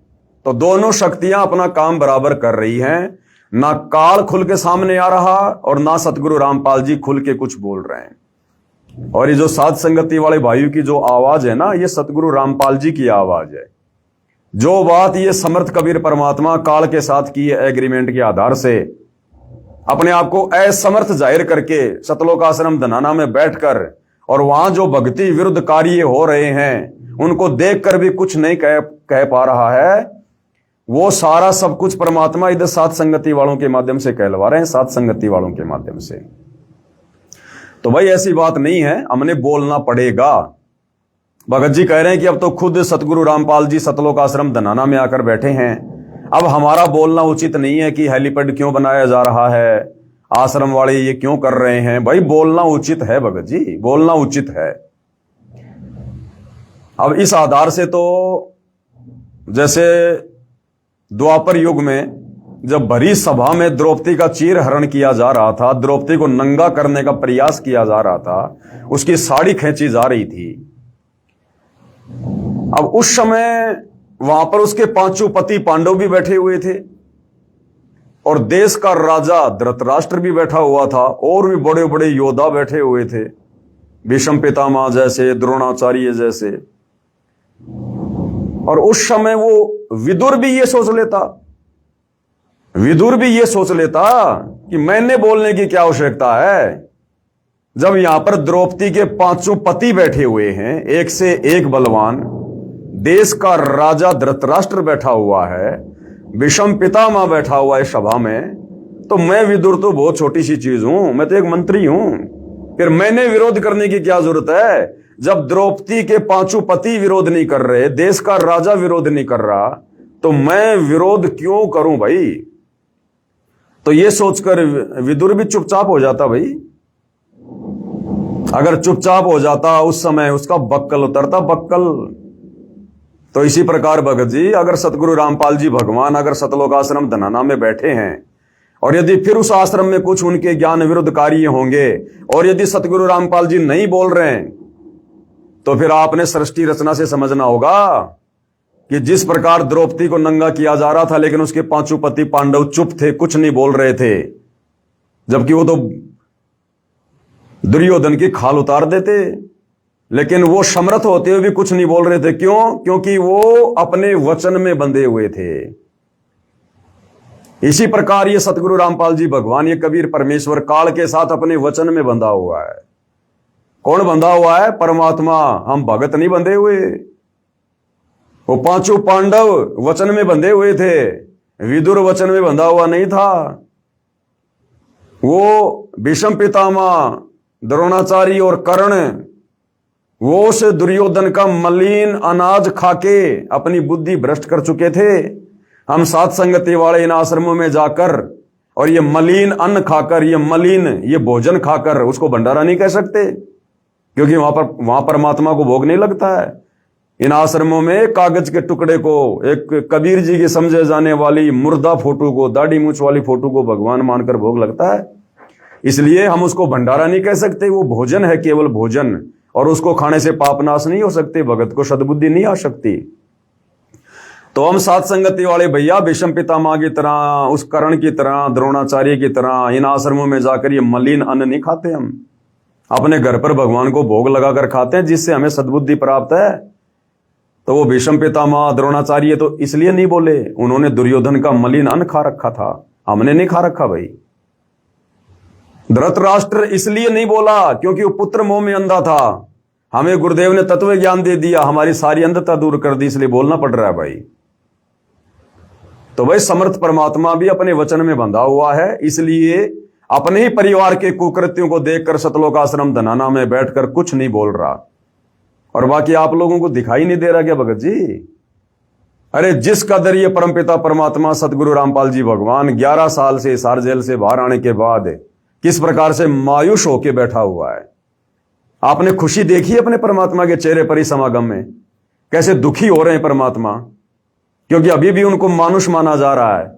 तो दोनों शक्तियां अपना काम बराबर कर रही हैं। ना काल खुल के सामने आ रहा और ना सतगुरु रामपाल जी खुल के कुछ बोल रहे हैं। और ये जो साथ संगति वाले भाइयों की जो आवाज है ना, ये सतगुरु रामपाल जी की आवाज है। जो बात ये समर्थ कबीर परमात्मा काल के साथ की एग्रीमेंट के आधार से अपने आप को असमर्थ जाहिर करके सतलोक आश्रम धनाना में बैठकर, और वहां जो भक्ति विरुद्ध कार्य हो रहे हैं उनको देखकर भी कुछ नहीं कह पा रहा है, वो सारा सब कुछ परमात्मा इधर साथ संगति वालों के माध्यम से कहलवा रहे हैं, साथ संगति वालों के माध्यम से। तो भाई ऐसी बात नहीं है, हमने बोलना पड़ेगा। भगत जी कह रहे हैं कि अब तो खुद सतगुरु रामपाल जी सतलोक आश्रम धनाना में आकर बैठे हैं, अब हमारा बोलना उचित नहीं है कि हेलीपैड क्यों बनाया जा रहा है, आश्रम वाले ये क्यों कर रहे हैं। भाई बोलना उचित है भगत जी, बोलना उचित है। अब इस आधार से तो जैसे द्वापर युग में जब भरी सभा में द्रौपदी का चीर हरण किया जा रहा था, द्रौपदी को नंगा करने का प्रयास किया जा रहा था, उसकी साड़ी खींची जा रही थी, अब उस समय वहां पर उसके पांचों पति पांडव भी बैठे हुए थे और देश का राजा धृतराष्ट्र भी बैठा हुआ था और भी बड़े बड़े योद्धा बैठे हुए थे, भीष्म पितामह जैसे, द्रोणाचार्य जैसे। और उस समय वो विदुर भी ये सोच लेता कि मैंने बोलने की क्या आवश्यकता है, जब यहां पर द्रौपदी के पांचों पति बैठे हुए हैं, एक से एक बलवान, देश का राजा धृतराष्ट्र बैठा हुआ है, भीष्म पितामह बैठा हुआ है सभा में, तो मैं विदुर तो बहुत छोटी सी चीज हूं, मैं तो एक मंत्री हूं, फिर मैंने विरोध करने की क्या जरूरत है? जब द्रौपदी के पांचों पति विरोध नहीं कर रहे, देश का राजा विरोध नहीं कर रहा, तो मैं विरोध क्यों करूं भाई? तो ये सोचकर विदुर भी चुपचाप हो जाता भाई। अगर चुपचाप हो जाता उस समय उसका बक्कल उतरता, बक्कल। तो इसी प्रकार भगत जी, अगर सतगुरु रामपाल जी भगवान अगर सतलोक आश्रम धनाना में बैठे हैं और यदि फिर उस आश्रम में कुछ उनके ज्ञान विरुद्ध कार्य होंगे और यदि सतगुरु रामपाल जी नहीं बोल रहे हैं, तो फिर आपने सृष्टि रचना से समझना होगा कि जिस प्रकार द्रौपदी को नंगा किया जा रहा था लेकिन उसके पांचों पति पांडव चुप थे, कुछ नहीं बोल रहे थे, जबकि वो तो दुर्योधन की खाल उतार देते, लेकिन वो समर्थ होते हुए भी कुछ नहीं बोल रहे थे। क्यों? क्योंकि वो अपने वचन में बंधे हुए थे। इसी प्रकार ये सतगुरु रामपाल जी भगवान, ये कबीर परमेश्वर काल के साथ अपने वचन में बंधा हुआ है। कौन बंधा हुआ है? परमात्मा। हम भगत नहीं बंधे हुए। वो पांचों पांडव वचन में बंधे हुए थे, विदुर वचन में बंधा हुआ नहीं था। वो भीष्म पितामह, द्रोणाचार्य और कर्ण, वो उस दुर्योधन का मलिन अनाज खाके अपनी बुद्धि भ्रष्ट कर चुके थे। हम सात संगति वाले इन आश्रमों में जाकर और ये मलिन अन्न खाकर, ये मलिन ये भोजन खाकर उसको भंडारा नहीं कह सकते, क्योंकि वहां परमात्मा को भोग नहीं लगता है। इन आश्रमों में कागज के टुकड़े को, एक कबीर जी की समझे जाने वाली मुर्दा फोटो को, दाढ़ी मूछ वाली फोटो को भगवान मानकर भोग लगता है। इसलिए हम उसको भंडारा नहीं कह सकते, वो भोजन है, केवल भोजन, और उसको खाने से पाप नाश नहीं हो सकते, भगत को सद्बुद्धि नहीं आ सकती। तो हम सात संगति वाले भैया भीष्म पितामह की तरह, उस कर्ण की तरह, द्रोणाचार्य की तरह इन आश्रमों में जाकर ये मलिन अन्न नहीं खाते। हम अपने घर पर भगवान को भोग लगाकर खाते हैं, जिससे हमें सद्बुद्धि प्राप्त है। तो वो भीष्म पितामह, द्रोणाचार्य तो इसलिए नहीं बोले, उन्होंने दुर्योधन का मलिन अन्न खा रखा था, हमने नहीं खा रखा भाई। धृतराष्ट्र इसलिए नहीं बोला क्योंकि वो पुत्र मोह में अंधा था, हमें गुरुदेव ने तत्व ज्ञान दे दिया, हमारी सारी अंधता दूर कर दी, इसलिए बोलना पड़ रहा है भाई। तो भाई समर्थ परमात्मा भी अपने वचन में बंधा हुआ है, इसलिए अपने ही परिवार के कुकृत्यों को देखकर सतलोक आश्रम धनाना में बैठकर कुछ नहीं बोल रहा। और बाकी आप लोगों को दिखाई नहीं दे रहा क्या भगत जी? अरे जिस कदर ये परमपिता परमात्मा सतगुरु रामपाल जी भगवान 11 साल से हिसार जेल से बाहर आने के बाद किस प्रकार से मायूस होके बैठा हुआ है। आपने खुशी देखी अपने परमात्मा के चेहरे पर ही समागम में? कैसे दुखी हो रहे हैं परमात्मा, क्योंकि अभी भी उनको मानुष माना जा रहा है,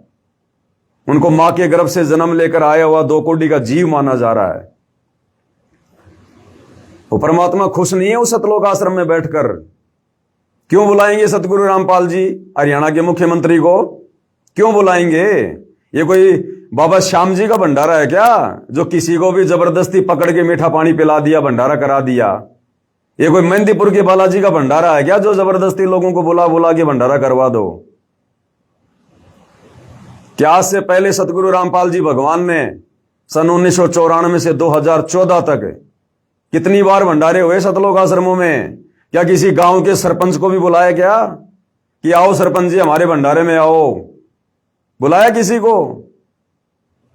उनको मां के गर्भ से जन्म लेकर आया हुआ 2 कोटि का जीव माना जा रहा है। वो परमात्मा खुश नहीं है उस सतलोक आश्रम में बैठकर। क्यों बुलाएंगे सतगुरु रामपाल जी हरियाणा के मुख्यमंत्री को? क्यों बुलाएंगे? ये कोई बाबा श्याम जी का भंडारा है क्या, जो किसी को भी जबरदस्ती पकड़ के मीठा पानी पिला दिया, भंडारा करा दिया? ये कोई मेहंदीपुर के बालाजी का भंडारा है क्या, जो जबरदस्ती लोगों को बुला बुला के भंडारा करवा दो? क्या आज से पहले सतगुरु रामपाल जी भगवान ने सन 1994 से 2014 तक कितनी बार भंडारे हुए सतलोक आश्रमों में? क्या किसी गांव के सरपंच को भी बुलाया क्या कि आओ सरपंच जी हमारे भंडारे में आओ? बुलाया किसी को?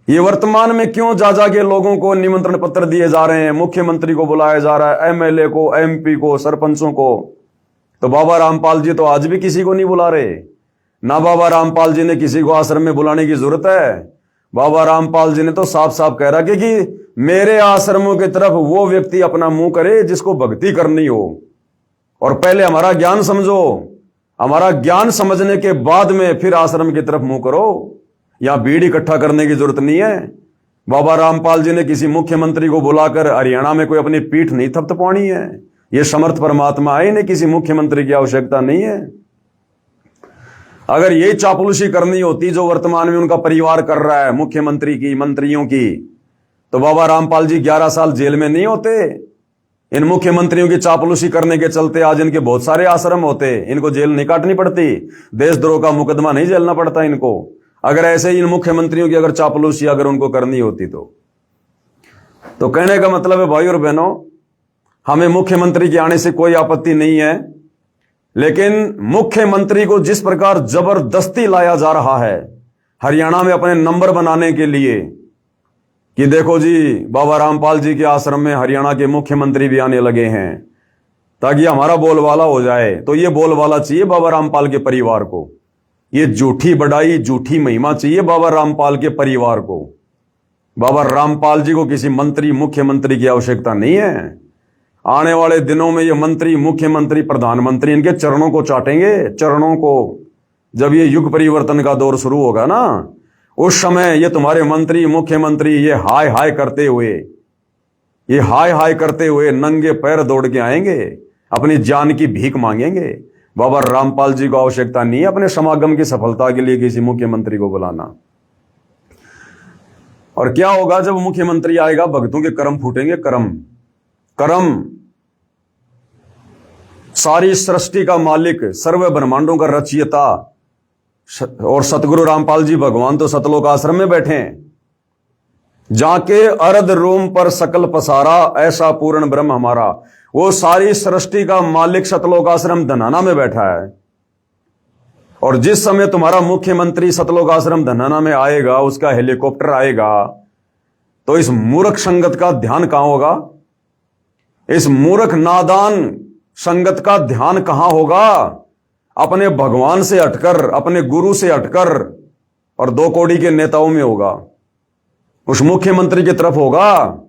ये वर्तमान में क्यों जा के लोगों को निमंत्रण पत्र दिए जा रहे हैं? मुख्यमंत्री को बुलाया जा रहा है, एमएलए को, एमपी को, सरपंचों को। तो बाबा रामपाल जी तो आज भी किसी को नहीं बुला रहे ना। बाबा रामपाल जी ने किसी को आश्रम में बुलाने की जरूरत है? बाबा रामपाल जी ने तो साफ साफ कह रहा कि मेरे आश्रमों की तरफ वो व्यक्ति अपना मुंह करे जिसको भक्ति करनी हो, और पहले हमारा ज्ञान समझो। हमारा ज्ञान समझने के बाद में फिर आश्रम की तरफ मुंह करो। यहां भीड़ इकट्ठा करने की जरूरत नहीं है। बाबा रामपाल जी ने किसी मुख्यमंत्री को बुलाकर हरियाणा में कोई अपनी पीठ नहीं थपथपानी है। ये समर्थ परमात्मा है, इन्हें किसी मुख्यमंत्री की आवश्यकता नहीं है। अगर यही चापलूसी करनी होती जो वर्तमान में उनका परिवार कर रहा है, मुख्यमंत्री की, मंत्रियों की, तो बाबा रामपाल जी 11 साल जेल में नहीं होते। इन मुख्यमंत्रियों की चापलूसी करने के चलते आज इनके बहुत सारे आश्रम होते, इनको जेल नहीं काटनी पड़ती, देशद्रोह का मुकदमा नहीं झेलना पड़ता इनको। अगर ऐसे ही इन मुख्यमंत्रियों की अगर चापलूसी अगर उनको करनी होती तो कहने का मतलब है भाई और बहनों, हमें मुख्यमंत्री के आने से कोई आपत्ति नहीं है, लेकिन मुख्यमंत्री को जिस प्रकार जबरदस्ती लाया जा रहा है हरियाणा में अपने नंबर बनाने के लिए कि देखो जी बाबा रामपाल जी के आश्रम में हरियाणा के मुख्यमंत्री भी आने लगे हैं ताकि हमारा बोलबाला हो जाए, तो ये बोलबाला चाहिए बाबा रामपाल के परिवार को। ये झूठी बड़ाई, झूठी महिमा चाहिए बाबा रामपाल के परिवार को। बाबा रामपाल जी को किसी मंत्री, मुख्यमंत्री की आवश्यकता नहीं है। आने वाले दिनों में ये मंत्री, मुख्यमंत्री, प्रधानमंत्री इनके चरणों को चाटेंगे, चरणों को। जब ये युग परिवर्तन का दौर शुरू होगा ना, उस समय ये तुम्हारे मंत्री, मुख्यमंत्री ये हाय हाय करते हुए नंगे पैर दौड़ के आएंगे, अपनी जान की भीख मांगेंगे। बाबा रामपाल जी को आवश्यकता नहीं है अपने समागम की सफलता के लिए किसी मुख्यमंत्री को बुलाना। और क्या होगा जब मुख्यमंत्री आएगा? भक्तों के कर्म फूटेंगे, कर्म। सारी सृष्टि का मालिक, सर्व ब्रह्मांडों का रचयिता और सतगुरु रामपाल जी भगवान तो सतलोक आश्रम में बैठे हैं। जाके अर्ध रोम पर सकल पसारा, ऐसा पूर्ण ब्रह्म हमारा। वो सारी सृष्टि का मालिक सतलोक आश्रम धनाना में बैठा है। और जिस समय तुम्हारा मुख्यमंत्री सतलोक आश्रम धनाना में आएगा, उसका हेलीकॉप्टर आएगा, तो इस मूर्ख संगत का ध्यान कहां होगा? इस मूर्ख नादान संगत का ध्यान कहां होगा? अपने भगवान से हटकर, अपने गुरु से हटकर और 2 कौड़ी के नेताओं में होगा। उस मुख्यमंत्री की तरफ होगा,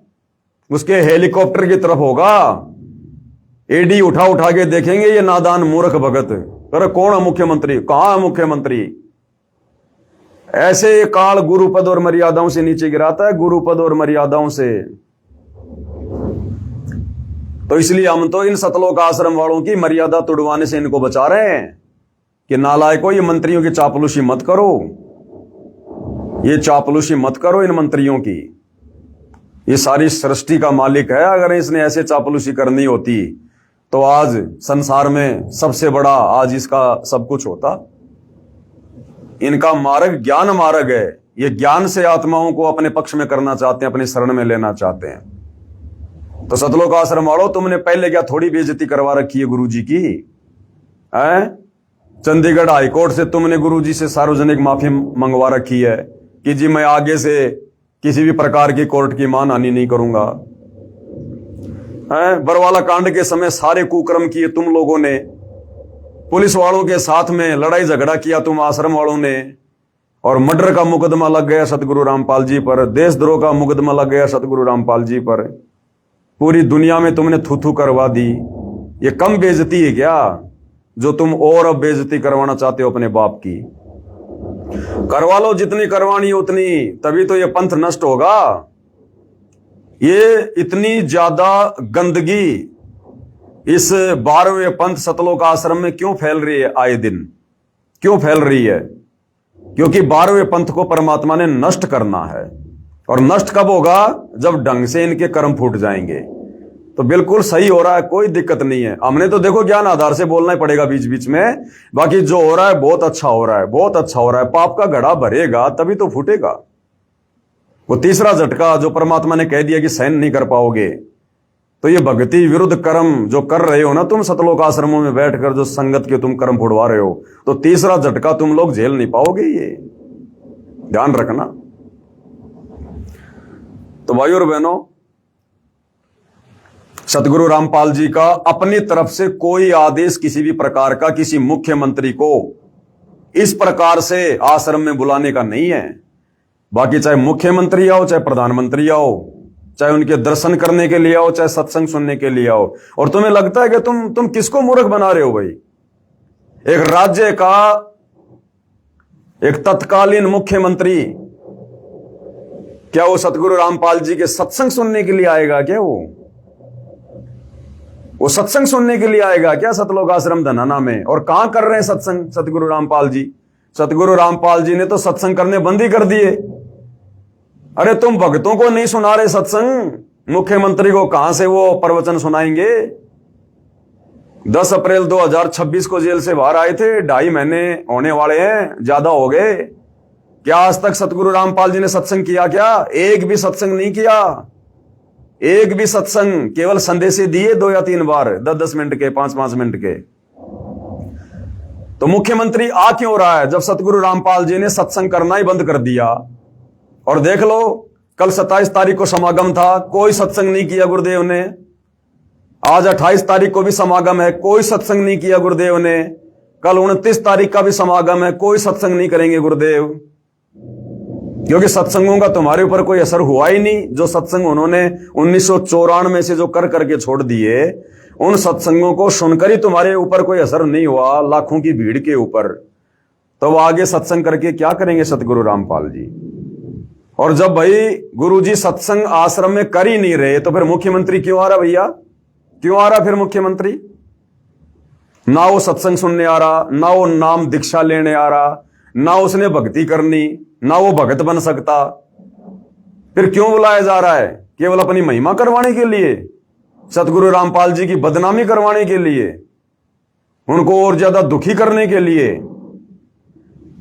उसके हेलीकॉप्टर की तरफ होगा। एडी उठा उठा के देखेंगे ये नादान मूर्ख भगत। अरे कौन है मुख्यमंत्री? कहां है मुख्यमंत्री? ऐसे काल गुरुपद और मर्यादाओं से नीचे गिराता है, गुरुपद और मर्यादाओं से। तो इसलिए हम तो इन सतलोक आश्रम वालों की मर्यादा तुड़वाने से इनको बचा रहे हैं कि नालायकों, ये मंत्रियों की चापलूसी मत करो, ये चापलूसी मत करो इन मंत्रियों की। ये सारी सृष्टि का मालिक है। अगर इसने ऐसे चापलूसी करनी होती तो आज संसार में सबसे बड़ा आज इसका सब कुछ होता। इनका मार्ग ज्ञान मार्ग है। ये ज्ञान से आत्माओं को अपने पक्ष में करना चाहते हैं, अपनी शरण में लेना चाहते हैं। तो सतलोक आश्रम वालों, तुमने पहले क्या थोड़ी बेइज्जती करवा रखी है गुरुजी की? चंडीगढ़ हाईकोर्ट से तुमने गुरुजी से सार्वजनिक माफी मंगवा रखी है कि जी मैं आगे से किसी भी प्रकार की कोर्ट की मानहानि नहीं करूंगा। बरवाला कांड के समय सारे कुकर्म किए तुम लोगों ने, पुलिस वालों के साथ में लड़ाई झगड़ा किया तुम आश्रम वालों ने, और मर्डर का मुकदमा लग गया सतगुरु रामपाल जी पर, देशद्रोह का मुकदमा लग गया सतगुरु रामपाल जी पर। पूरी दुनिया में तुमने थू करवा दी। ये कम बेइज्जती है क्या जो तुम और अब बेइज्जती करवाना चाहते हो अपने बाप की? करवा लो जितनी करवानी उतनी, तभी तो ये पंथ नष्ट होगा। ये इतनी ज्यादा गंदगी इस 12वें पंथ सतलोक आश्रम में क्यों फैल रही है? आए दिन क्यों फैल रही है? क्योंकि 12वें पंथ को परमात्मा ने नष्ट करना है। और नष्ट कब होगा? जब ढंग से इनके कर्म फूट जाएंगे। तो बिल्कुल सही हो रहा है, कोई दिक्कत नहीं है। हमने तो देखो ज्ञान आधार से बोलना ही पड़ेगा बीच बीच में। बाकी जो हो रहा है बहुत अच्छा हो रहा है, बहुत अच्छा हो रहा है। पाप का घड़ा भरेगा तभी तो फूटेगा। वो तीसरा झटका जो परमात्मा ने कह दिया कि सहन नहीं कर पाओगे, तो ये भक्ति विरुद्ध कर्म जो कर रहे हो ना तुम सतलोक आश्रमों में बैठकर, जो संगत के तुम कर्म फुड़वा रहे हो, तो तीसरा झटका तुम लोग झेल नहीं पाओगे। ये ध्यान रखना। तो भाइयों और बहनों, सतगुरु रामपाल जी का अपनी तरफ से कोई आदेश किसी भी प्रकार का किसी मुख्यमंत्री को इस प्रकार से आश्रम में बुलाने का नहीं है। बाकी चाहे मुख्यमंत्री आओ, चाहे प्रधानमंत्री आओ, चाहे उनके दर्शन करने के लिए आओ, चाहे सत्संग सुनने के लिए आओ। और तुम्हें लगता है कि तुम किसको मूर्ख बना रहे हो भाई? एक राज्य का एक तत्कालीन मुख्यमंत्री, क्या वो सतगुरु रामपाल जी के सत्संग सुनने के लिए आएगा? क्या वो सत्संग सुनने के लिए आएगा क्या सतलोक आश्रम धनाना में? और कहां कर रहे हैं सत्संग सतगुरु रामपाल जी? सतगुरु रामपाल जी ने तो सत्संग करने बंद ही कर दिए। अरे तुम भक्तों को नहीं सुना रहे सत्संग, मुख्यमंत्री को कहां से वो प्रवचन सुनाएंगे? 10 अप्रैल 2026 को जेल से बाहर आए थे, 2.5 महीने होने वाले हैं, ज्यादा हो गए। क्या आज तक सतगुरु रामपाल जी ने सत्संग किया? क्या एक भी सत्संग नहीं किया, एक भी सत्संग। केवल संदेशे दिए 2 या 3 बार, 10-10 मिनट के, 5-5 मिनट के। तो मुख्यमंत्री आ क्यों रहा है जब सतगुरु रामपाल जी ने सत्संग करना ही बंद कर दिया? और देख लो, कल 27 तारीख को समागम था, कोई सत्संग नहीं किया गुरुदेव ने। आज 28 तारीख को भी समागम है, कोई सत्संग नहीं किया गुरुदेव ने। कल 29 तारीख का भी समागम है, कोई सत्संग नहीं करेंगे गुरुदेव, क्योंकि सत्संगों का तुम्हारे ऊपर कोई असर हुआ ही नहीं। जो सत्संग उन्होंने 1994 से जो कर करके छोड़ दिए, उन सत्संगों को सुनकर ही तुम्हारे ऊपर कोई असर नहीं हुआ, लाखों की भीड़ के ऊपर। तो आगे सत्संग करके क्या करेंगे सतगुरु रामपाल जी? और जब भाई गुरुजी सत्संग आश्रम में कर ही नहीं रहे, तो फिर मुख्यमंत्री क्यों आ रहा भैया? क्यों आ रहा फिर मुख्यमंत्री? ना वो सत्संग सुनने आ रहा, ना वो नाम दीक्षा लेने आ रहा, ना उसने भक्ति करनी, ना वो भगत बन सकता। फिर क्यों बुलाया जा रहा है? केवल अपनी महिमा करवाने के लिए, सतगुरु रामपाल जी की बदनामी करवाने के लिए, उनको और ज्यादा दुखी करने के लिए।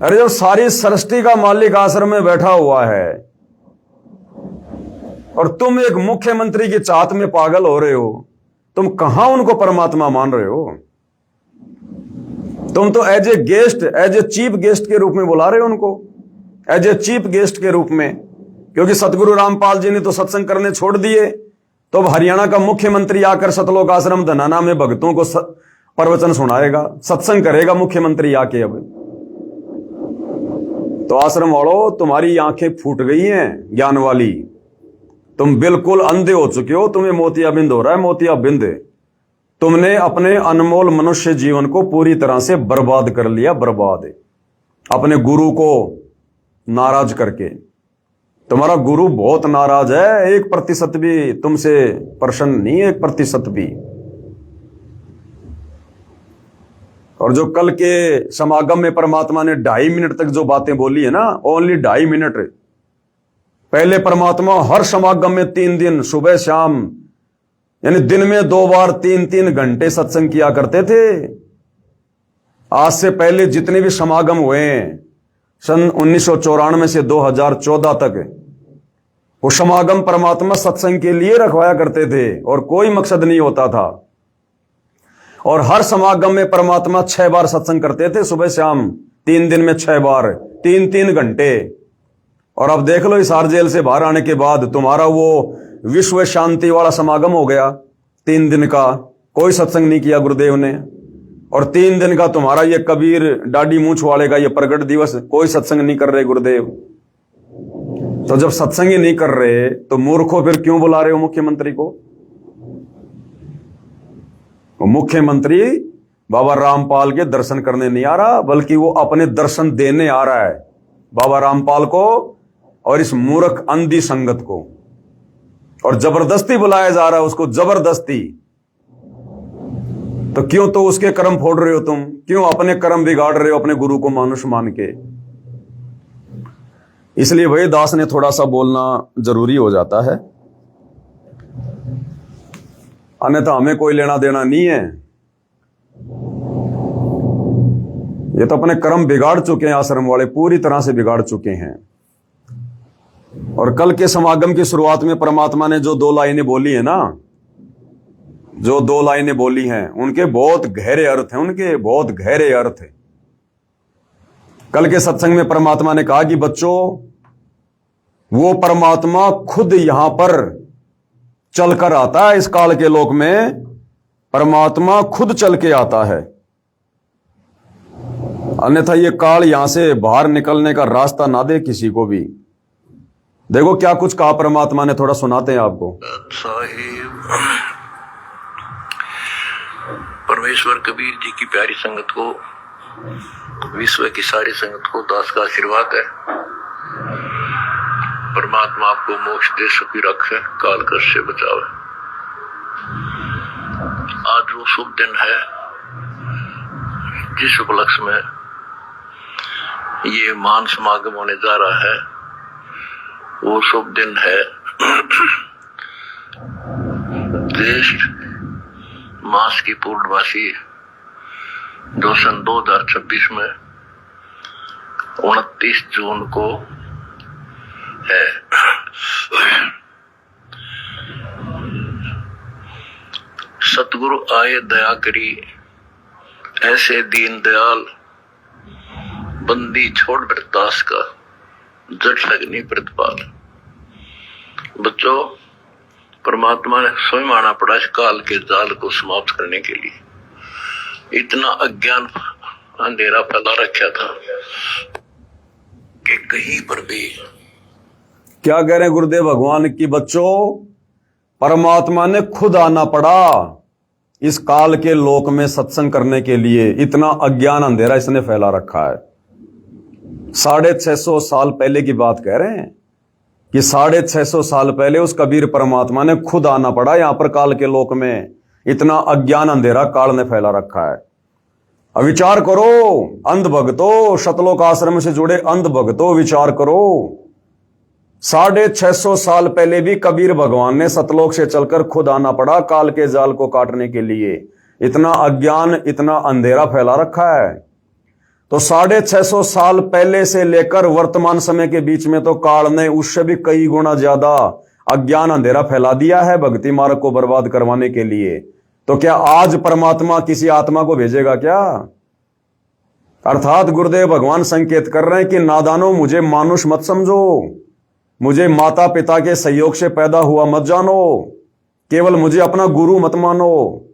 अरे जब सारी सृष्टि का मालिक आश्रम में बैठा हुआ है और तुम एक मुख्यमंत्री की चाहत में पागल हो रहे हो, तुम कहां उनको परमात्मा मान रहे हो? तुम तो as a guest, as a chief guest के रूप में बुला रहे हो उनको, एज ए चीफ गेस्ट के रूप में। क्योंकि सतगुरु रामपाल जी ने तो सत्संग करने छोड़ दिए, तो अब हरियाणा का मुख्यमंत्री आकर सतलोक आश्रम धनाना में भक्तों को प्रवचन सुनाएगा, सत्संग करेगा मुख्यमंत्री आके। अब तो आश्रम वालों, तुम्हारी आंखें फूट गई हैं ज्ञान वाली, तुम बिल्कुल अंधे हो चुके हो। तुम्हें मोतियाबिंद हो रहा है, मोतियाबिंद। तुमने अपने अनमोल मनुष्य जीवन को पूरी तरह से बर्बाद कर लिया, बर्बाद। अपने गुरु को नाराज करके। तुम्हारा गुरु बहुत नाराज है, 1% भी तुमसे प्रसन्न नहीं है, 1% भी। और जो कल के समागम में परमात्मा ने 2.5 मिनट तक जो बातें बोली है ना, ओनली 2.5 मिनट। पहले परमात्मा हर समागम में 3 दिन सुबह शाम, यानी दिन में 2 बार 3-3 घंटे सत्संग किया करते थे। आज से पहले जितने भी समागम हुए हैं, सन 1994 से 2014 तक, वो समागम परमात्मा सत्संग के लिए रखवाया करते थे और कोई मकसद नहीं होता था। और हर समागम में परमात्मा 6 बार सत्संग करते थे, सुबह शाम, 3 दिन में 6 बार, 3-3 घंटे। और अब देख लो, हिसार जेल से बाहर आने के बाद तुम्हारा वो विश्व शांति वाला समागम हो गया, 3 दिन का, कोई सत्संग नहीं किया गुरुदेव ने। और 3 दिन का तुम्हारा ये कबीर डाडी मूंछ वाले का ये प्रगट दिवस, कोई सत्संग नहीं कर रहे गुरुदेव। तो जब सत्संग ही नहीं कर रहे, तो मूर्खों फिर क्यों बुला रहे हो मुख्यमंत्री को? वो मुख्यमंत्री बाबा रामपाल के दर्शन करने नहीं आ रहा, बल्कि वो अपने दर्शन देने आ रहा है बाबा रामपाल को और इस मूर्ख अंधी संगत को। और जबरदस्ती बुलाया जा रहा है उसको, जबरदस्ती। तो क्यों तो उसके कर्म फोड़ रहे हो तुम? क्यों अपने कर्म बिगाड़ रहे हो अपने गुरु को मानुष मान के? इसलिए भाई दास ने थोड़ा सा बोलना जरूरी हो जाता है, अन्यथा हमें कोई लेना देना नहीं है। ये तो अपने कर्म बिगाड़ चुके हैं, आश्रम वाले पूरी तरह से बिगाड़ चुके हैं। और कल के समागम की शुरुआत में परमात्मा ने जो 2 लाइनें बोली है ना, जो 2 लाइनें बोली हैं, उनके बहुत गहरे अर्थ हैं, उनके बहुत गहरे अर्थ हैं। कल के सत्संग में परमात्मा ने कहा कि बच्चों, वो परमात्मा खुद यहां पर चलकर आता है। इस काल के लोक में परमात्मा खुद चल के आता है, अन्यथा ये काल यहां से बाहर निकलने का रास्ता ना दे किसी को भी। देखो क्या कुछ कहा परमात्मा ने, थोड़ा सुनाते हैं आपको।
साहिब परमेश्वर कबीर जी की प्यारी संगत को, विश्व की सारी संगत को दास का आशीर्वाद है। परमात्मा आपको मोक्ष दे, सुखी रखे, काल कष्ट से बचावे। आज वो शुभ दिन है जिस उपलक्ष्य में ये मान समागम होने जा रहा है। वो शुभ दिन है ज्येष्ठ मास की पूर्णवासी, जो सन 2026 में 29 जून को है। सतगुरु आए दया करी, ऐसे दीन दयाल, बंदी छोड़ बरदास का, जट लगनी प्रतिपाल। बच्चों, परमात्मा ने स्वयं आना पड़ा इस काल के जाल को समाप्त करने के लिए। इतना अज्ञान अंधेरा फैला रखा था कि कहीं पर भी।
क्या कह रहे हैं गुरुदेव भगवान की बच्चों, परमात्मा ने खुद आना पड़ा इस काल के लोक में सत्संग करने के लिए। इतना अज्ञान अंधेरा इसने फैला रखा है। 650 साल पहले की बात कह रहे हैं कि 650 साल पहले उस कबीर परमात्मा ने खुद आना पड़ा यहां पर काल के लोक में। इतना अज्ञान अंधेरा काल ने फैला रखा है। अब विचार करो अंध भक्तों, शतलोक आश्रम से जुड़े अंध भक्तों, विचार करो। 650 साल पहले भी कबीर भगवान ने सतलोक से चलकर खुद आना पड़ा काल के जाल को काटने के लिए। इतना अज्ञान, इतना अंधेरा फैला रखा है। तो 650 साल पहले से लेकर वर्तमान समय के बीच में तो काल ने उससे भी कई गुना ज्यादा अज्ञान अंधेरा फैला दिया है भक्ति मार्ग को बर्बाद करवाने के लिए। तो क्या आज परमात्मा किसी आत्मा को भेजेगा क्या? अर्थात गुरुदेव भगवान संकेत कर रहे हैं कि नादानो, मुझे मानुष मत समझो, मुझे माता पिता के सहयोग से पैदा हुआ मत जानो, केवल मुझे अपना गुरु मत मानो।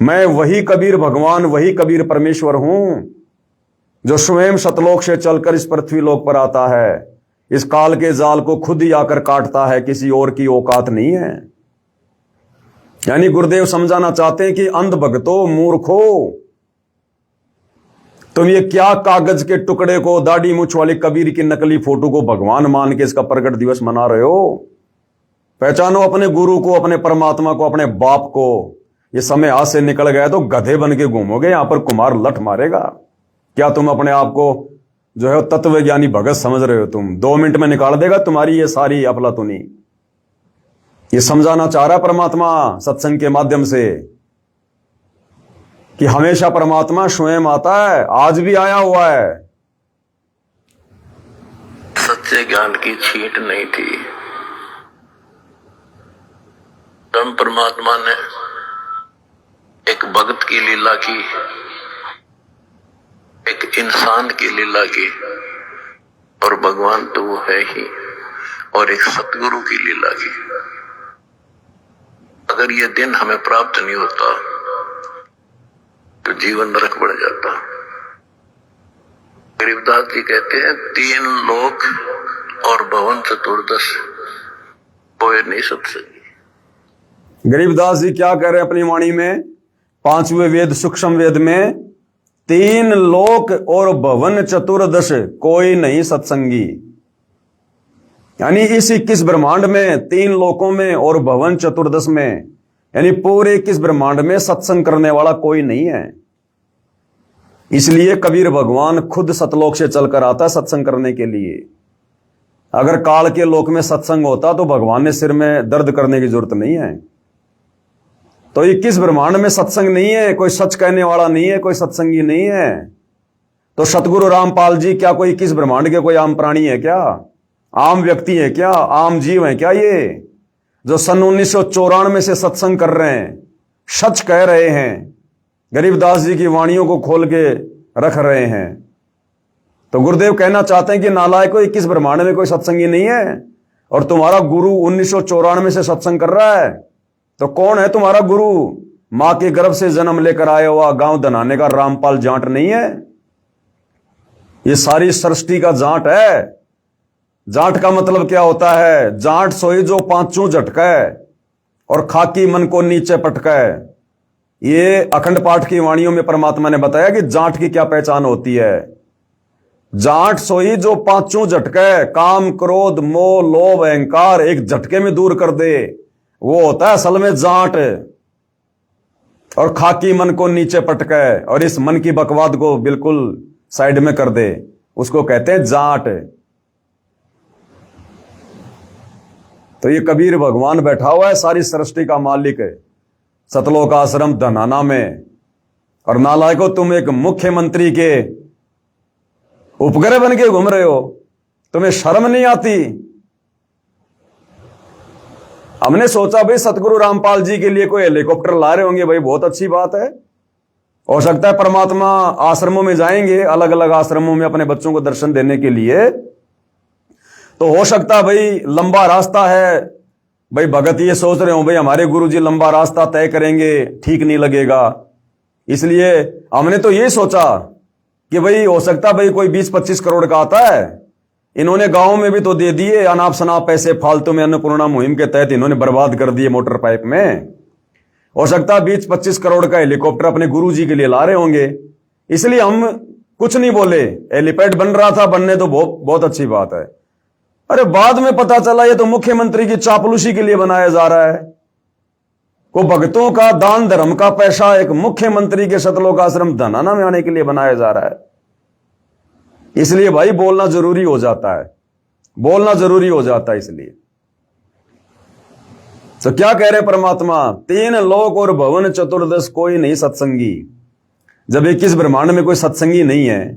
मैं वही कबीर भगवान, वही कबीर परमेश्वर हूं जो स्वयं सतलोक से चलकर इस पृथ्वी लोक पर आता है। इस काल के जाल को खुद ही आकर काटता है, किसी और की औकात नहीं है। यानी गुरुदेव समझाना चाहते हैं कि अंध भक्तों, मूर्खों, तुम ये क्या कागज के टुकड़े को, दाढ़ी मूछ वाले कबीर की नकली फोटो को भगवान मान के इसका प्रकट दिवस मना रहे हो? पहचानो अपने गुरु को, अपने परमात्मा को, अपने बाप को। ये समय हाथ से निकल गया तो गधे बन के घूमोगे, यहां पर कुमार लठ मारेगा। क्या तुम अपने आप को जो है तत्वज्ञानी भगत समझ रहे हो? तुम 2 मिनट में निकाल देगा तुम्हारी ये सारी अफलातुनी। ये समझाना चाह रहा है परमात्मा सत्संग के माध्यम से कि हमेशा परमात्मा स्वयं आता है, आज भी आया हुआ है।
सच्चे ज्ञान की छींट नहीं थी। तब परमात्मा ने एक भगत की लीला की, एक इंसान की लीला की, और भगवान तो वो है ही, और एक सतगुरु की लीला की। अगर ये दिन हमें प्राप्त नहीं होता तो जीवन नरक बढ़ जाता। गरीबदास जी कहते हैं 3 लोक और भवन चतुर्दश कोई नहीं सत्संगी।
गरीबदास जी क्या कह रहे हैं अपनी वाणी में? 5वें वेद सूक्ष्म वेद में 3 लोक और भवन चतुर्दश कोई नहीं सत्संगी। यानी इस 21 ब्रह्मांड में 3 लोकों में और भवन चतुर्दश में, यानी पूरे 21 ब्रह्मांड में सत्संग करने वाला कोई नहीं है। इसलिए कबीर भगवान खुद सतलोक से चलकर आता है सत्संग करने के लिए। अगर काल के लोक में सत्संग होता तो भगवान ने सिर में दर्द करने की जरूरत नहीं है। तो 21 ब्रह्मांड में सत्संग नहीं है, कोई सच कहने वाला नहीं है, कोई सत्संगी नहीं है। तो सतगुरु रामपाल जी क्या कोई 21 ब्रह्मांड के कोई आम प्राणी है क्या? आम व्यक्ति है क्या? आम जीव है क्या? ये जो सन 1994 से सत्संग कर रहे हैं, सच कह रहे हैं, गरीबदास जी की वाणियों को खोल के रख रहे हैं। तो गुरुदेव कहना चाहते हैं कि नालायक को 21 ब्रह्मांड में कोई सत्संगी नहीं है, और तुम्हारा गुरु 1994 से सत्संग कर रहा है। तो कौन है तुम्हारा गुरु? मां के गर्भ से जन्म लेकर आया हुआ गांव धनाने का रामपाल जाट नहीं है? ये सारी सृष्टि का जाट है। जाट का मतलब क्या होता है? जाट सोई जो पांचों झटकै और खाकी मन को नीचे पटकै। ये अखंड पाठ की वाणियों में परमात्मा ने बताया कि जाट की क्या पहचान होती है। जाट सोई जो पांचों झटकै, काम क्रोध मोह लोभ अहंकार एक झटके में दूर कर दे, वो होता है असल में जाट। और खाकी मन को नीचे पटकै और इस मन की बकवाद को बिल्कुल साइड में कर दे, उसको कहते हैं जाट। तो ये कबीर भगवान बैठा हुआ है, सारी सृष्टि का मालिक है, सतलोक आश्रम धनाना में। और नालायको, तुम एक मुख्यमंत्री के उपग्रह बन के घूम रहे हो, तुम्हें शर्म नहीं आती? हमने सोचा भाई सतगुरु रामपाल जी के लिए कोई हेलीकॉप्टर ला रहे होंगे, भाई बहुत अच्छी बात है। हो सकता है परमात्मा आश्रमों में जाएंगे, अलग अलग आश्रमों में अपने बच्चों को दर्शन देने के लिए, तो हो सकता है भाई लंबा रास्ता है, भाई भगत ये सोच रहे हो भाई हमारे गुरुजी लंबा रास्ता तय करेंगे, ठीक नहीं लगेगा। इसलिए हमने तो ये सोचा कि भाई हो सकता भाई कोई 20-25 करोड़ का आता है, इन्होंने गांव में भी तो दे दिए अनाप शनाप पैसे, फालतू में अन्नपूर्णा मुहिम के तहत इन्होंने बर्बाद कर दिए मोटर पाइप में। हो सकता है 20-25 करोड़ का हेलीकॉप्टर अपने गुरुजी के लिए ला रहे होंगे, इसलिए हम कुछ नहीं बोले। हेलीपैड बन रहा था, बनने तो बहुत अच्छी बात है। अरे बाद में पता चला ये तो मुख्यमंत्री की चापलूसी के लिए बनाया जा रहा है। को भक्तों का दान धर्म का पैसा एक मुख्यमंत्री के सतलोक आश्रम धनाना में आने के लिए बनाया जा रहा है। इसलिए भाई बोलना जरूरी हो जाता है, बोलना जरूरी हो जाता है। इसलिए तो क्या कह रहे परमात्मा? 3 लोक और भवन चतुर्दश कोई नहीं सत्संगी। जब 21 ब्रह्मांड में कोई सत्संगी नहीं है,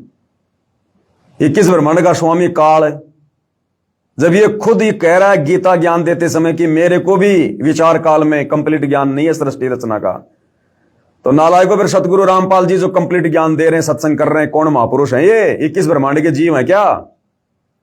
21 ब्रह्मांड का स्वामी काल है, जब ये खुद ही कह रहा है गीता ज्ञान देते समय कि मेरे को भी विचार काल में कंप्लीट ज्ञान नहीं है सृष्टि रचना का, तो नालायकों फिर सतगुरु रामपाल जी जो कंप्लीट ज्ञान दे रहे हैं, सत्संग कर रहे हैं, कौन महापुरुष है? ये 21 ब्रह्मांड के जीव है क्या?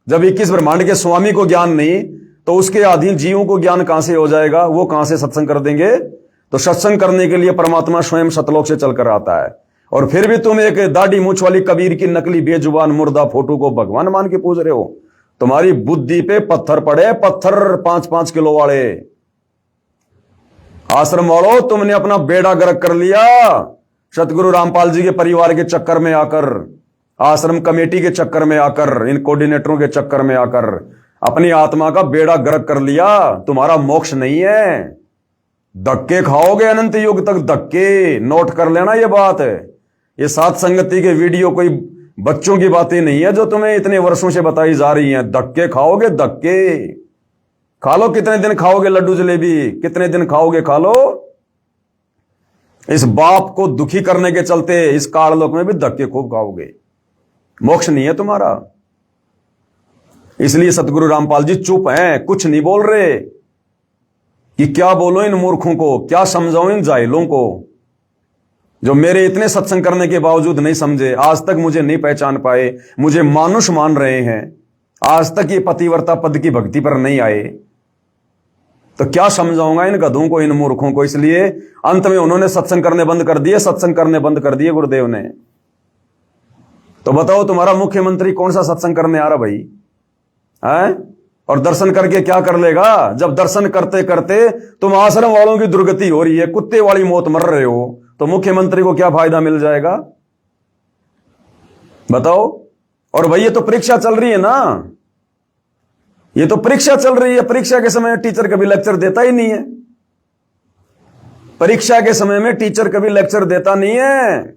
जब 21 ब्रह्मांड के स्वामी को ज्ञान नहीं, तो उसके अधीन जीवों को ज्ञान कहां से हो जाएगा? वो कहां से सत्संग कर देंगे? तो सत्संग करने के लिए परमात्मा स्वयं सतलोक से चलकर आता है। और फिर भी तुम एक दाढ़ी मूछ वाली कबीर की नकली बेजुबान मुर्दा फोटो को भगवान मान के पूज रहे हो। तुम्हारी बुद्धि पे पत्थर पड़े, पत्थर 5-5 किलो वाले। आश्रम वालों, तुमने अपना बेड़ा गर्क कर लिया सतगुरु रामपाल जी के परिवार के चक्कर में आकर, आश्रम कमेटी के चक्कर में आकर, इन कोऑर्डिनेटरों के चक्कर में आकर अपनी आत्मा का बेड़ा गर्क कर लिया। तुम्हारा मोक्ष नहीं है, धक्के खाओगे अनंत युग तक, धक्के। नोट कर लेना ये बात है। ये सात संगति के वीडियो कोई बच्चों की बातें नहीं है जो तुम्हें इतने वर्षों से बताई जा रही हैं। धक्के खाओगे, धक्के खा लो। कितने दिन खाओगे लड्डू जलेबी? कितने दिन खाओगे? खा लो। इस बाप को दुखी करने के चलते इस काललोक में भी धक्के खूब खाओगे। मोक्ष नहीं है तुम्हारा। इसलिए सतगुरु रामपाल जी चुप हैं, कुछ नहीं बोल रहे कि क्या बोलो इन मूर्खों को, क्या समझाऊं इन जाहिलों को जो मेरे इतने सत्संग करने के बावजूद नहीं समझे, आज तक मुझे नहीं पहचान पाए, मुझे मानुष मान रहे हैं, आज तक ये पतिव्रता पद की भक्ति पर नहीं आए। तो क्या समझाऊंगा इन गधों को, इन मूर्खों को। इसलिए अंत में उन्होंने सत्संग करने बंद कर दिए, सत्संग करने बंद कर दिए गुरुदेव ने। तो बताओ तुम्हारा मुख्यमंत्री कौन सा सत्संग करने आ रहा भाई है? और दर्शन करके क्या कर लेगा? जब दर्शन करते करते तुम आश्रम वालों की दुर्गति हो रही है, कुत्ते वाली मौत मर रहे हो, तो मुख्यमंत्री को क्या फायदा मिल जाएगा? बताओ। और भाई ये तो परीक्षा चल रही है ना, ये तो परीक्षा चल रही है। परीक्षा के समय टीचर कभी लेक्चर देता ही नहीं है। परीक्षा के समय में टीचर कभी लेक्चर देता नहीं है।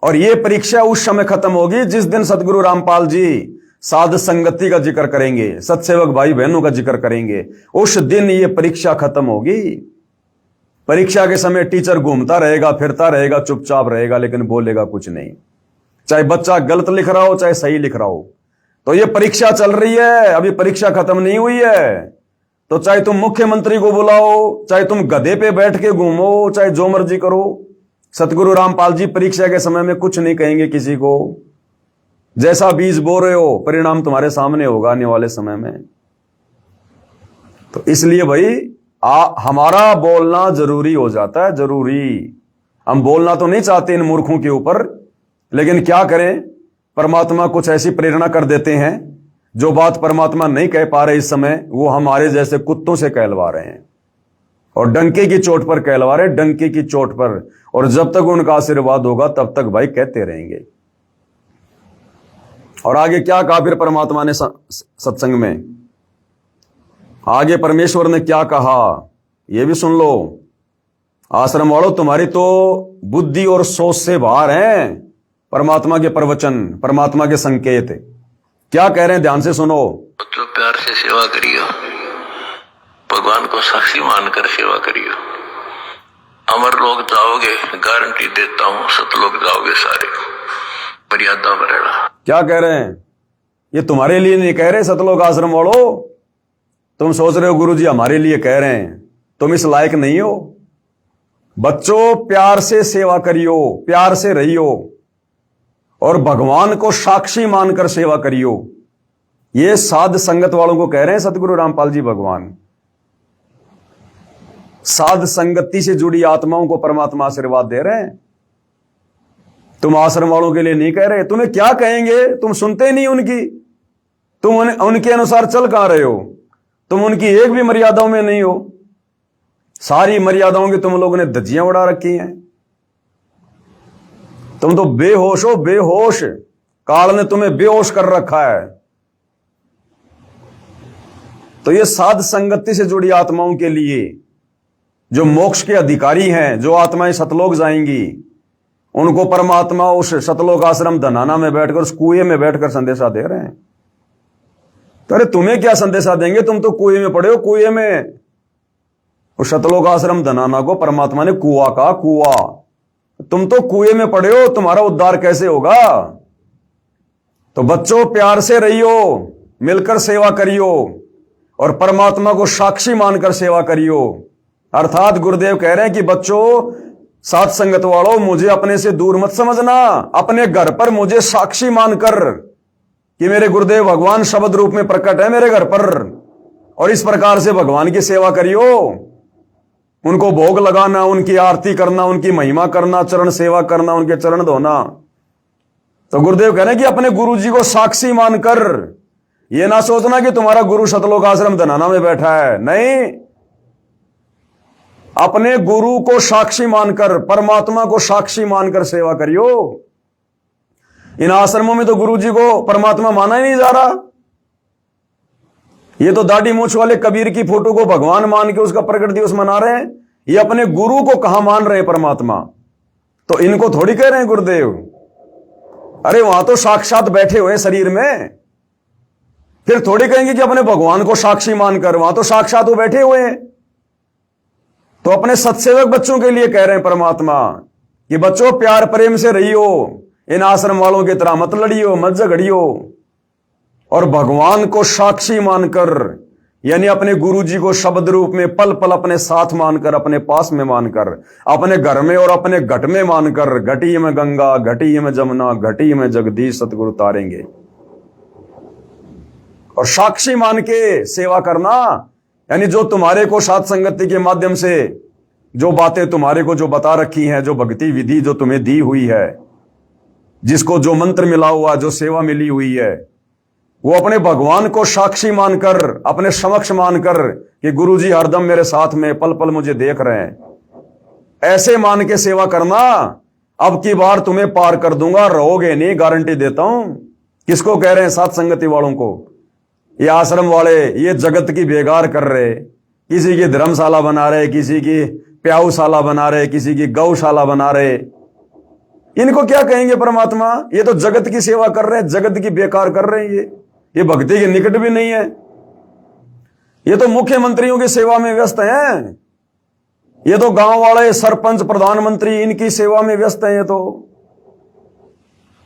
और ये परीक्षा उस समय खत्म होगी जिस दिन सतगुरु रामपाल जी साध संगति का जिक्र करेंगे, सत्सेवक भाई बहनों का जिक्र करेंगे, उस दिन ये परीक्षा खत्म होगी। परीक्षा के समय टीचर घूमता रहेगा, फिरता रहेगा, चुपचाप रहेगा, लेकिन बोलेगा कुछ नहीं। चाहे बच्चा गलत लिख रहा हो, चाहे सही लिख रहा हो। तो ये परीक्षा चल रही है, अभी परीक्षा खत्म नहीं हुई है। तो चाहे तुम मुख्यमंत्री को बुलाओ, चाहे तुम गधे पे बैठ के घूमो, चाहे जो मर्जी करो, सतगुरु रामपाल जी परीक्षा के समय में कुछ नहीं कहेंगे किसी को। जैसा बीज बो रहे हो, परिणाम तुम्हारे सामने होगा आने वाले समय में। तो इसलिए भाई हमारा बोलना जरूरी हो जाता है, जरूरी। हम बोलना तो नहीं चाहते इन मूर्खों के ऊपर, लेकिन क्या करें, परमात्मा कुछ ऐसी प्रेरणा कर देते हैं जो बात परमात्मा नहीं कह पा रहे इस समय, वो हमारे जैसे कुत्तों से कहलवा रहे हैं, और डंके की चोट पर कहलवा रहे, डंके की चोट पर। और जब तक उनका आशीर्वाद होगा तब तक भाई कहते रहेंगे। और आगे क्या कहा फिर परमात्मा ने सत्संग में, आगे परमेश्वर ने क्या कहा ये भी सुन लो। आश्रम वालों, तुम्हारी तो बुद्धि और सोच से बाहर हैं परमात्मा के प्रवचन, परमात्मा के संकेत। क्या कह रहे हैं, ध्यान से सुनो।
तो प्यार से सेवा करियो, भगवान को साक्षी मानकर सेवा करियो। अमर लोग जाओगे, गारंटी देता हूं, सतलोक जाओगे सारे, मर्यादा बढ़ेगा।
क्या कह रहे हैं, ये तुम्हारे लिए नहीं कह रहे सतलोक आश्रम वालों। तुम सोच रहे हो गुरुजी हमारे लिए कह रहे हैं, तुम इस लायक नहीं हो। बच्चों, प्यार से सेवा करियो, प्यार से रहियो, और भगवान को साक्षी मानकर सेवा करियो। ये साध संगत वालों को कह रहे हैं सतगुरु रामपाल जी भगवान। साध संगति से जुड़ी आत्माओं को परमात्मा आशीर्वाद दे रहे हैं। तुम आश्रम वालों के लिए नहीं कह रहे। तुम्हें क्या कहेंगे, तुम सुनते नहीं उनकी, तुम उनके अनुसार चल कहां रहे हो, तुम उनकी एक भी मर्यादाओं में नहीं हो। सारी मर्यादाओं की तुम लोगों ने धज्जियां उड़ा रखी हैं। तुम तो बेहोश हो, बेहोश। काल ने तुम्हें बेहोश कर रखा है। तो ये साध संगति से जुड़ी आत्माओं के लिए, जो मोक्ष के अधिकारी हैं, जो आत्माएं सतलोक जाएंगी, उनको परमात्मा उस सतलोक आश्रम धनाना में बैठकर, उस कुएं में बैठकर संदेशा दे रहे हैं। तो अरे तुम्हें क्या संदेशा देंगे, तुम तो कुएं में पड़े हो, कुएं में। उस सतलोक आश्रम धनाना को परमात्मा ने कुआं कहा, कुआं। तुम तो कुएं में पड़े हो, तुम्हारा उद्धार कैसे होगा। तो बच्चों, प्यार से रहियो, मिलकर सेवा करियो, और परमात्मा को साक्षी मानकर सेवा करियो। अर्थात गुरुदेव कह रहे हैं कि बच्चों, साथ संगत वालों, मुझे अपने से दूर मत समझना। अपने घर पर मुझे साक्षी मानकर कि मेरे गुरुदेव भगवान शब्द रूप में प्रकट है मेरे घर पर, और इस प्रकार से भगवान की सेवा करियो। उनको भोग लगाना, उनकी आरती करना, उनकी महिमा करना, चरण सेवा करना, उनके चरण धोना। तो गुरुदेव कह रहे हैं कि अपने गुरु जी को साक्षी मानकर, ये ना सोचना कि तुम्हारा गुरु सतलोक आश्रम धनाना में बैठा है, नहीं। अपने गुरु को साक्षी मानकर, परमात्मा को साक्षी मानकर सेवा करियो। इन आश्रमों में तो गुरु जी को परमात्मा माना ही नहीं जा रहा। ये तो दाढ़ी मूछ वाले कबीर की फोटो को भगवान मान के उसका प्रकट दिवस मना रहे हैं। ये अपने गुरु को कहां मान रहे हैं परमात्मा। तो इनको थोड़ी कह रहे हैं गुरुदेव। अरे वहां तो साक्षात बैठे हुए शरीर में, फिर थोड़ी कहेंगे कि अपने भगवान को साक्षी मानकर। वहां तो साक्षात वो बैठे हुए हैं। तो अपने सत्सेवक बच्चों के लिए कह रहे हैं परमात्मा कि बच्चों, प्यार प्रेम से रहियो, इन आश्रम वालों की तरह मत लड़ियो, मत झगड़ियो, और भगवान को साक्षी मानकर, यानी अपने गुरु जी को शब्द रूप में पल पल अपने साथ मानकर, अपने पास में मानकर, अपने घर में और अपने घट में मानकर, घटी में गंगा, घटी में जमुना, घटी में जगदीश सतगुरु तारेंगे। और साक्षी मान के सेवा करना, यानी जो तुम्हारे को साथ संगति के माध्यम से जो बातें तुम्हारे को जो बता रखी हैं, जो भक्ति विधि जो तुम्हें दी हुई है, जिसको जो मंत्र मिला हुआ, जो सेवा मिली हुई है, वो अपने भगवान को साक्षी मानकर, अपने समक्ष मानकर कि गुरुजी हरदम मेरे साथ में, पल पल मुझे देख रहे हैं, ऐसे मान के सेवा करना। अब की बार तुम्हें पार कर दूंगा, रहोगे नहीं, गारंटी देता हूं। किसको कह रहे हैं? साथ संगति वालों को। ये आश्रम वाले ये जगत की बेगार कर रहे, किसी की धर्मशाला बना रहे, किसी की प्याऊशाला बना रहे, किसी की गौशाला बना रहे। इनको क्या कहेंगे परमात्मा? ये तो जगत की सेवा कर रहे हैं, जगत की बेकार कर रहे हैं। ये भक्ति के निकट भी नहीं है। ये तो मुख्यमंत्रियों की सेवा में व्यस्त हैं। ये तो गांव वाले, सरपंच, प्रधानमंत्री, इनकी सेवा में व्यस्त हैं। ये तो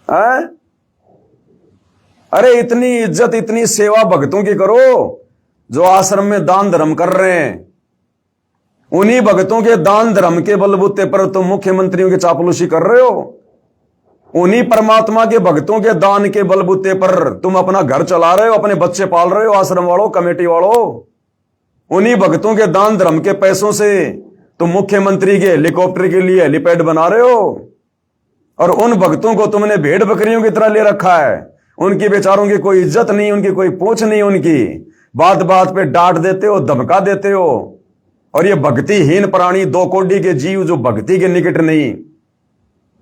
है? अरे इतनी इज्जत, इतनी सेवा भक्तों की करो जो आश्रम में दान धर्म कर रहे हैं। उन्हीं भक्तों के दान धर्म के बलबूते पर तुम मुख्यमंत्रियों की चापलूसी कर रहे हो। उन्हीं परमात्मा के भक्तों के दान के बलबूते पर तुम अपना घर चला रहे हो, अपने बच्चे पाल रहे हो। आश्रम वालों, कमेटी वालों, उन्हीं भक्तों के दान धर्म के पैसों से तुम मुख्यमंत्री के हेलीकॉप्टर के लिए हेलीपैड बना रहे हो। और उन भक्तों को तुमने भेड़ बकरियों की तरह ले रखा है। उनकी बेचारों की कोई इज्जत नहीं, उनकी कोई पूछ नहीं, उनकी बात बात पे डांट देते हो, धमका देते हो। और ये भक्तिहीन प्राणी, दो कोडी के जीव जो भक्ति के निकट नहीं,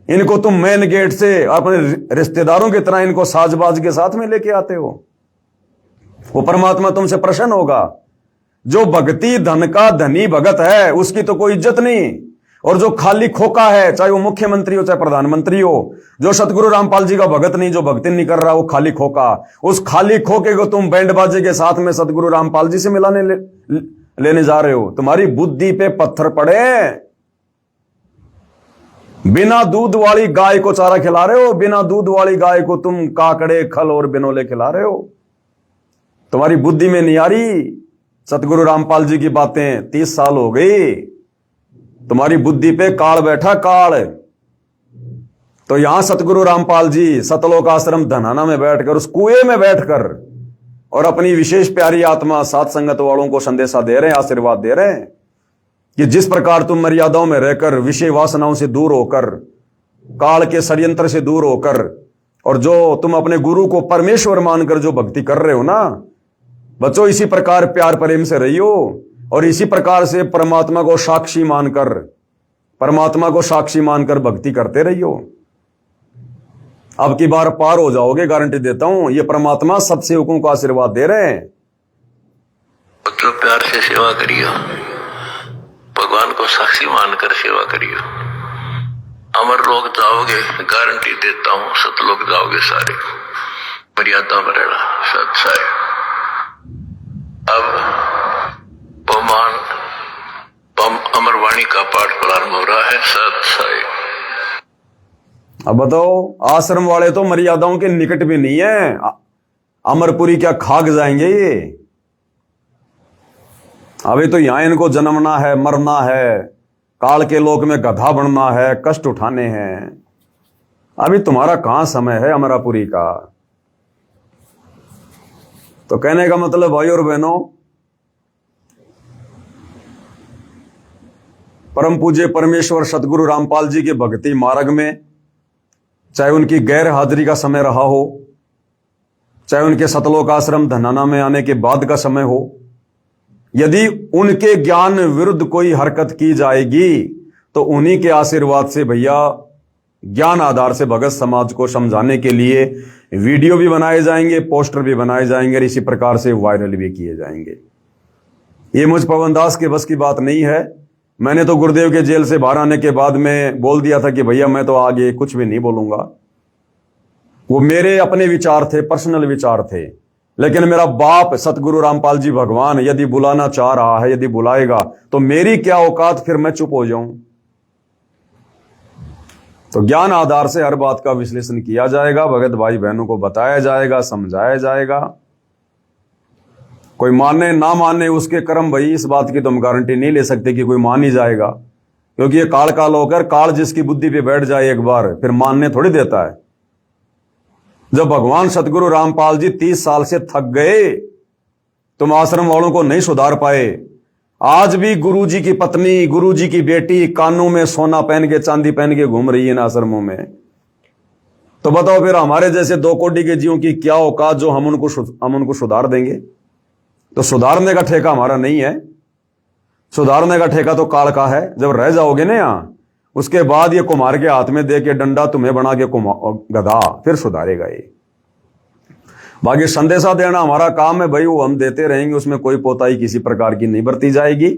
इनको तुम मेन गेट से अपने रिश्तेदारों की तरह इनको साजबाज के साथ में लेके आते हो। वो परमात्मा तुमसे प्रसन्न होगा। जो भक्ति धन का धनी भगत है उसकी तो कोई इज्जत नहीं, और जो खाली खोका है, चाहे वो मुख्यमंत्री हो चाहे प्रधानमंत्री हो, जो सतगुरु रामपाल जी का भगत नहीं, जो भक्ति नहीं कर रहा, वो खाली खोका, उस खाली खोके को तुम बैंड बाजे के साथ में सतगुरु रामपाल जी से मिलाने लेने जा रहे हो। तुम्हारी बुद्धि पे पत्थर पड़े। बिना दूध वाली गाय को चारा खिला रहे हो, बिना दूध वाली गाय को तुम काकड़े खल और बिनोले खिला रहे हो। तुम्हारी बुद्धि में नहीं आ रही सतगुरु रामपाल जी की बातें। 30 साल हो गई, तुम्हारी बुद्धि पे काल बैठा, काल। तो यहां सतगुरु रामपाल जी सतलोक आश्रम धनाना में बैठकर, उस कुएं में बैठकर, और अपनी विशेष प्यारी आत्मा सात संगत वालों को संदेशा दे रहे हैं, आशीर्वाद दे रहे हैं कि जिस प्रकार तुम मर्यादाओं में रहकर, विषय वासनाओं से दूर होकर, काल के षड्यंत्र से दूर होकर, और जो तुम अपने गुरु को परमेश्वर मानकर जो भक्ति कर रहे हो ना बच्चों, इसी प्रकार प्यार प्रेम से रहियो, और इसी प्रकार से परमात्मा को साक्षी मानकर, परमात्मा को साक्षी मानकर भक्ति करते रहियो। अब की बार पार हो जाओगे, गारंटी देता हूं। ये परमात्मा सब सेवकों को आशीर्वाद दे रहे हैं।
तो प्यार से सेवा करियो, भगवान को साक्षी मानकर सेवा करियो। अमर लोग जाओगे, गारंटी देता हूं, सतलोक जाओगे सारे, मर्यादा में रहना, सत्साय। अब अमरवाणी का पाठ प्रारंभ हो रहा है, सत्साय।
अब बताओ, आश्रम वाले तो मर्यादाओं के निकट भी नहीं है। अमरपुरी क्या खाक जाएंगे ये? अभी तो यहां इनको जन्मना है, मरना है, काल के लोक में गधा बनना है, कष्ट उठाने हैं। अभी तुम्हारा कहां समय है अमरापुरी का? तो कहने का मतलब भाई और बहनों, परम पूज्य परमेश्वर सतगुरु रामपाल जी के भक्ति मार्ग में, चाहे उनकी गैर हाजिरी का समय रहा हो, चाहे उनके सतलोक आश्रम धनाना में आने के बाद का समय हो, यदि उनके ज्ञान विरुद्ध कोई हरकत की जाएगी तो उन्हीं के आशीर्वाद से भैया ज्ञान आधार से भगत समाज को समझाने के लिए वीडियो भी बनाए जाएंगे, पोस्टर भी बनाए जाएंगे, और इसी प्रकार से वायरल भी किए जाएंगे। ये मुझ पवन दास के बस की बात नहीं है। मैंने तो गुरुदेव के जेल से बाहर आने के बाद में बोल दिया था कि भैया मैं तो आगे कुछ भी नहीं बोलूंगा। वो मेरे अपने विचार थे, पर्सनल विचार थे, लेकिन मेरा बाप सतगुरु रामपाल जी भगवान यदि बुलाना चाह रहा है, यदि बुलाएगा, तो मेरी क्या औकात फिर मैं चुप हो जाऊं? तो ज्ञान आधार से हर बात का विश्लेषण किया जाएगा, भगत भाई बहनों को बताया जाएगा, समझाया जाएगा। कोई माने ना माने उसके कर्म, भाई इस बात की तो हम गारंटी नहीं ले सकते कि कोई मान ही जाएगा, क्योंकि ये काल काल होकर, काल जिसकी बुद्धि पे बैठ जाए एक बार, फिर मानने थोड़ी देता है। जब भगवान सतगुरु रामपाल जी 30 साल से थक गए, तुम आश्रम वालों को नहीं सुधार पाए। आज भी गुरुजी की पत्नी, गुरुजी की बेटी कानों में सोना पहन के, चांदी पहन के घूम रही है इन आश्रमों में। तो बताओ फिर हमारे जैसे 2 कोटि के जीवों की क्या औकात जो हम उनको सुधार देंगे? तो सुधारने का ठेका हमारा नहीं है, सुधारने का ठेका तो काल का है। जब रह जाओगे ना यहां, उसके बाद ये कुम्हार के हाथ में दे के डंडा तुम्हें बना के गधा, फिर सुधारेगा ये। बाकी संदेशा देना हमारा काम है भाई, वो हम देते रहेंगे, उसमें कोई पोताई किसी प्रकार की नहीं बरती जाएगी।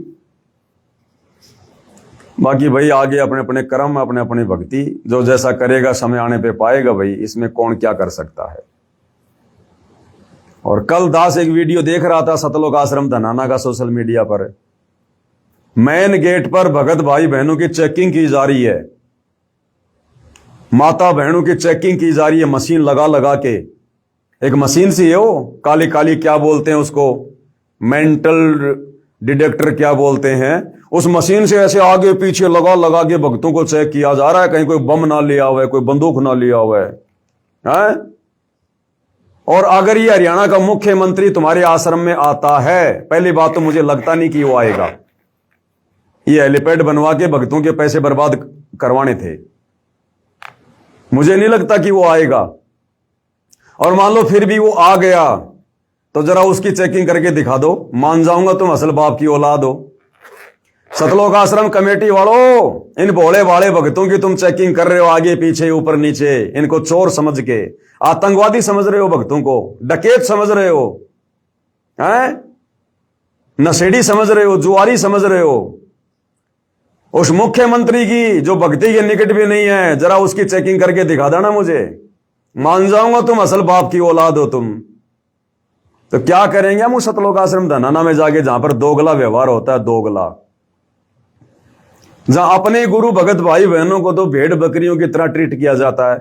बाकी भाई आगे अपने अपने कर्म, अपने अपनी भक्ति, जो जैसा करेगा समय आने पे पाएगा भाई, इसमें कौन क्या कर सकता है। और कल दास एक वीडियो देख रहा था सतलोक आश्रम धनाना का सोशल मीडिया पर। मेन गेट पर भगत भाई बहनों की चेकिंग की जा रही है, माता बहनों की चेकिंग की जा रही है, मशीन लगा लगा के। एक मशीन सी है वो, काली काली क्या बोलते हैं उसको, मेंटल डिटेक्टर क्या बोलते हैं। उस मशीन से ऐसे आगे पीछे लगा लगा के भक्तों को चेक किया जा रहा है, कहीं कोई बम ना लिया हुआ है, कोई बंदूक ना लिया हुआ है। और अगर ये हरियाणा का मुख्यमंत्री तुम्हारे आश्रम में आता है, पहली बात तो मुझे लगता नहीं कि वो आएगा। ये हेलीपैड बनवा के भक्तों के पैसे बर्बाद करवाने थे, मुझे नहीं लगता कि वो आएगा। और मान लो फिर भी वो आ गया तो जरा उसकी चेकिंग करके दिखा दो, मान जाऊंगा तुम असल बाप की औलाद हो। सतलोक आश्रम कमेटी वालों, इन भोले भाले भक्तों की तुम चेकिंग कर रहे हो आगे पीछे ऊपर नीचे, इनको चोर समझ के, आतंकवादी समझ रहे हो, भक्तों को डकैत समझ रहे हो, हैं? नशेड़ी समझ रहे हो, जुआरी समझ रहे हो। उस मुख्यमंत्री की जो भक्ति के निकट भी नहीं है, जरा उसकी चेकिंग करके दिखा देना मुझे, मान जाऊंगा तुम असल बाप की औलाद हो तुम। तो क्या करेंगे हम उस सतलोक आश्रम धनाना में जाके, जहां पर दोगला व्यवहार होता है, दोगला, जहां अपने गुरु भगत भाई बहनों को तो भेड़ बकरियों की तरह ट्रीट किया जाता है,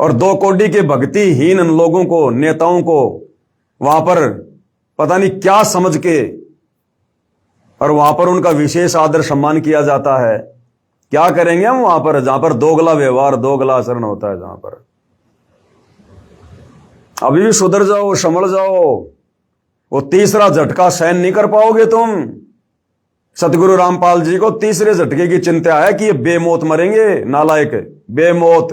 और 2 कोड़ी के भक्तिहीन लोगों को, नेताओं को वहां पर पता नहीं क्या समझ के, और वहां पर उनका विशेष आदर सम्मान किया जाता है। क्या करेंगे हम वहां पर, जहां पर दोगला व्यवहार, दोगला आचरण होता है, जहां पर। अभी भी सुधर जाओ, संभल जाओ, वो तीसरा झटका सहन नहीं कर पाओगे तुम। सतगुरु रामपाल जी को तीसरे झटके की चिंता है कि ये बेमौत मरेंगे, नालायक, बेमौत।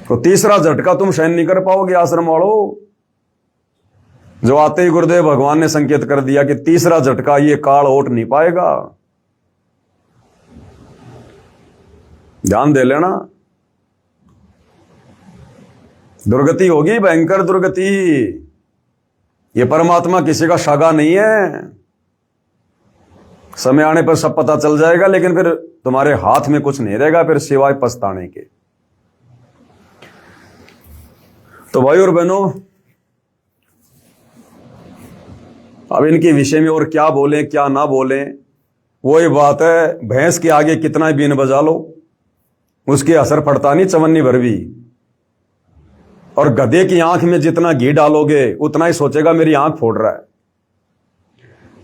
तो तीसरा झटका तुम सहन नहीं कर पाओगे आश्रम वालों। जो आते ही गुरुदेव भगवान ने संकेत कर दिया कि तीसरा झटका ये काल ओट नहीं पाएगा। ध्यान दे लेना, दुर्गति होगी, भयंकर दुर्गति। ये परमात्मा किसी का सागा नहीं है। समय आने पर सब पता चल जाएगा, लेकिन फिर तुम्हारे हाथ में कुछ नहीं रहेगा फिर सिवाय पछताने के। तो भाई और बहनों, अब इनके विषय में और क्या बोलें क्या ना बोलें, वही बात है, भैंस के आगे कितना ही बीन बजा लो उसके असर पड़ता नहीं चवन्नी भर भी। और गधे की आंख में जितना घी डालोगे उतना ही सोचेगा मेरी आंख फोड़ रहा है।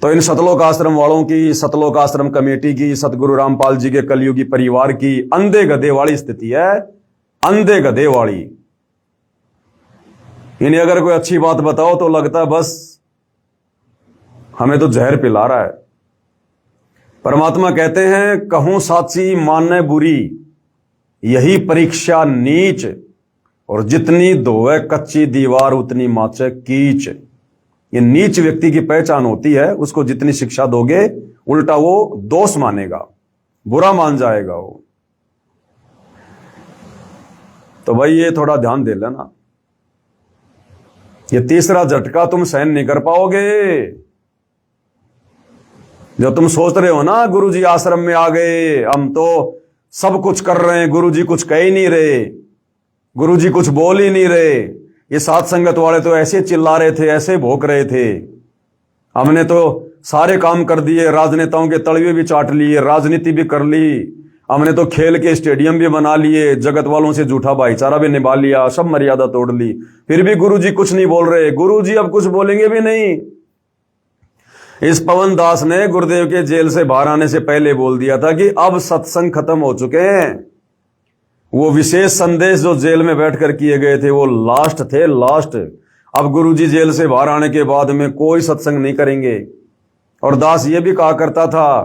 तो इन सतलोक आश्रम वालों की, सतलोक आश्रम कमेटी की, सतगुरु रामपाल जी के कलयुगी परिवार की अंधे गधे वाली स्थिति है, अंधे गधे वाली। इन्हें अगर कोई अच्छी बात बताओ तो लगता है बस हमें तो जहर पिला रहा है। परमात्मा कहते हैं, कहूं साची माने बुरी, यही परीक्षा नीच, और जितनी धोए कच्ची दीवार उतनी माचे कीच। ये नीच व्यक्ति की पहचान होती है, उसको जितनी शिक्षा दोगे उल्टा वो दोष मानेगा, बुरा मान जाएगा वो। तो भाई ये थोड़ा ध्यान दे लेना, ये तीसरा झटका तुम सहन नहीं कर पाओगे। जो तुम सोच रहे हो ना गुरुजी आश्रम में आ गए, हम तो सब कुछ कर रहे हैं, गुरुजी कुछ कह ही नहीं रहे, गुरुजी कुछ बोल ही नहीं रहे, ये साथ संगत वाले तो ऐसे चिल्ला रहे थे, ऐसे भौंक रहे थे, हमने तो सारे काम कर दिए, राजनेताओं के तलवे भी चाट लिए, राजनीति भी कर ली, हमने तो खेल के स्टेडियम भी बना लिए, जगत वालों से झूठा भाईचारा भी निभा लिया, सब मर्यादा तोड़ ली, फिर भी गुरुजी कुछ नहीं बोल रहे। गुरुजी अब कुछ बोलेंगे भी नहीं। इस पवन दास ने गुरुदेव के जेल से बाहर आने से पहले बोल दिया था कि अब सत्संग खत्म हो चुके हैं। वो विशेष संदेश जो जेल में बैठकर किए गए थे वो लास्ट थे, लास्ट। अब गुरुजी जेल से बाहर आने के बाद में कोई सत्संग नहीं करेंगे। और दास ये भी कहा करता था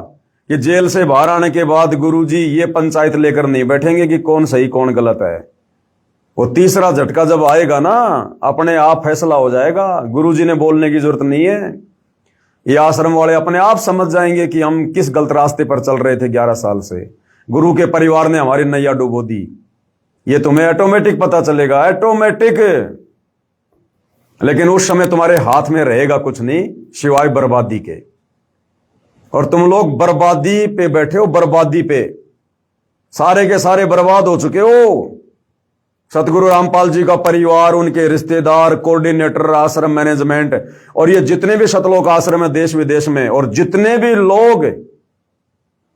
कि जेल से बाहर आने के बाद गुरुजी ये पंचायत लेकर नहीं बैठेंगे कि कौन सही कौन गलत है। वो तीसरा झटका जब आएगा ना, अपने आप फैसला हो जाएगा, गुरुजी ने बोलने की जरूरत नहीं है। ये आश्रम वाले अपने आप समझ जाएंगे कि हम किस गलत रास्ते पर चल रहे थे 11 साल से। गुरु के परिवार ने हमारी नैया डुबो दी। ये तुम्हें ऑटोमेटिक पता चलेगा, ऑटोमेटिक। लेकिन उस समय तुम्हारे हाथ में रहेगा कुछ नहीं सिवाय बर्बादी के। और तुम लोग बर्बादी पे बैठे हो, बर्बादी पे, सारे के सारे बर्बाद हो चुके हो। सतगुरु रामपाल जी का परिवार, उनके रिश्तेदार, कोऑर्डिनेटर, आश्रम मैनेजमेंट, और ये जितने भी सतलोक आश्रम है देश विदेश में, और जितने भी लोग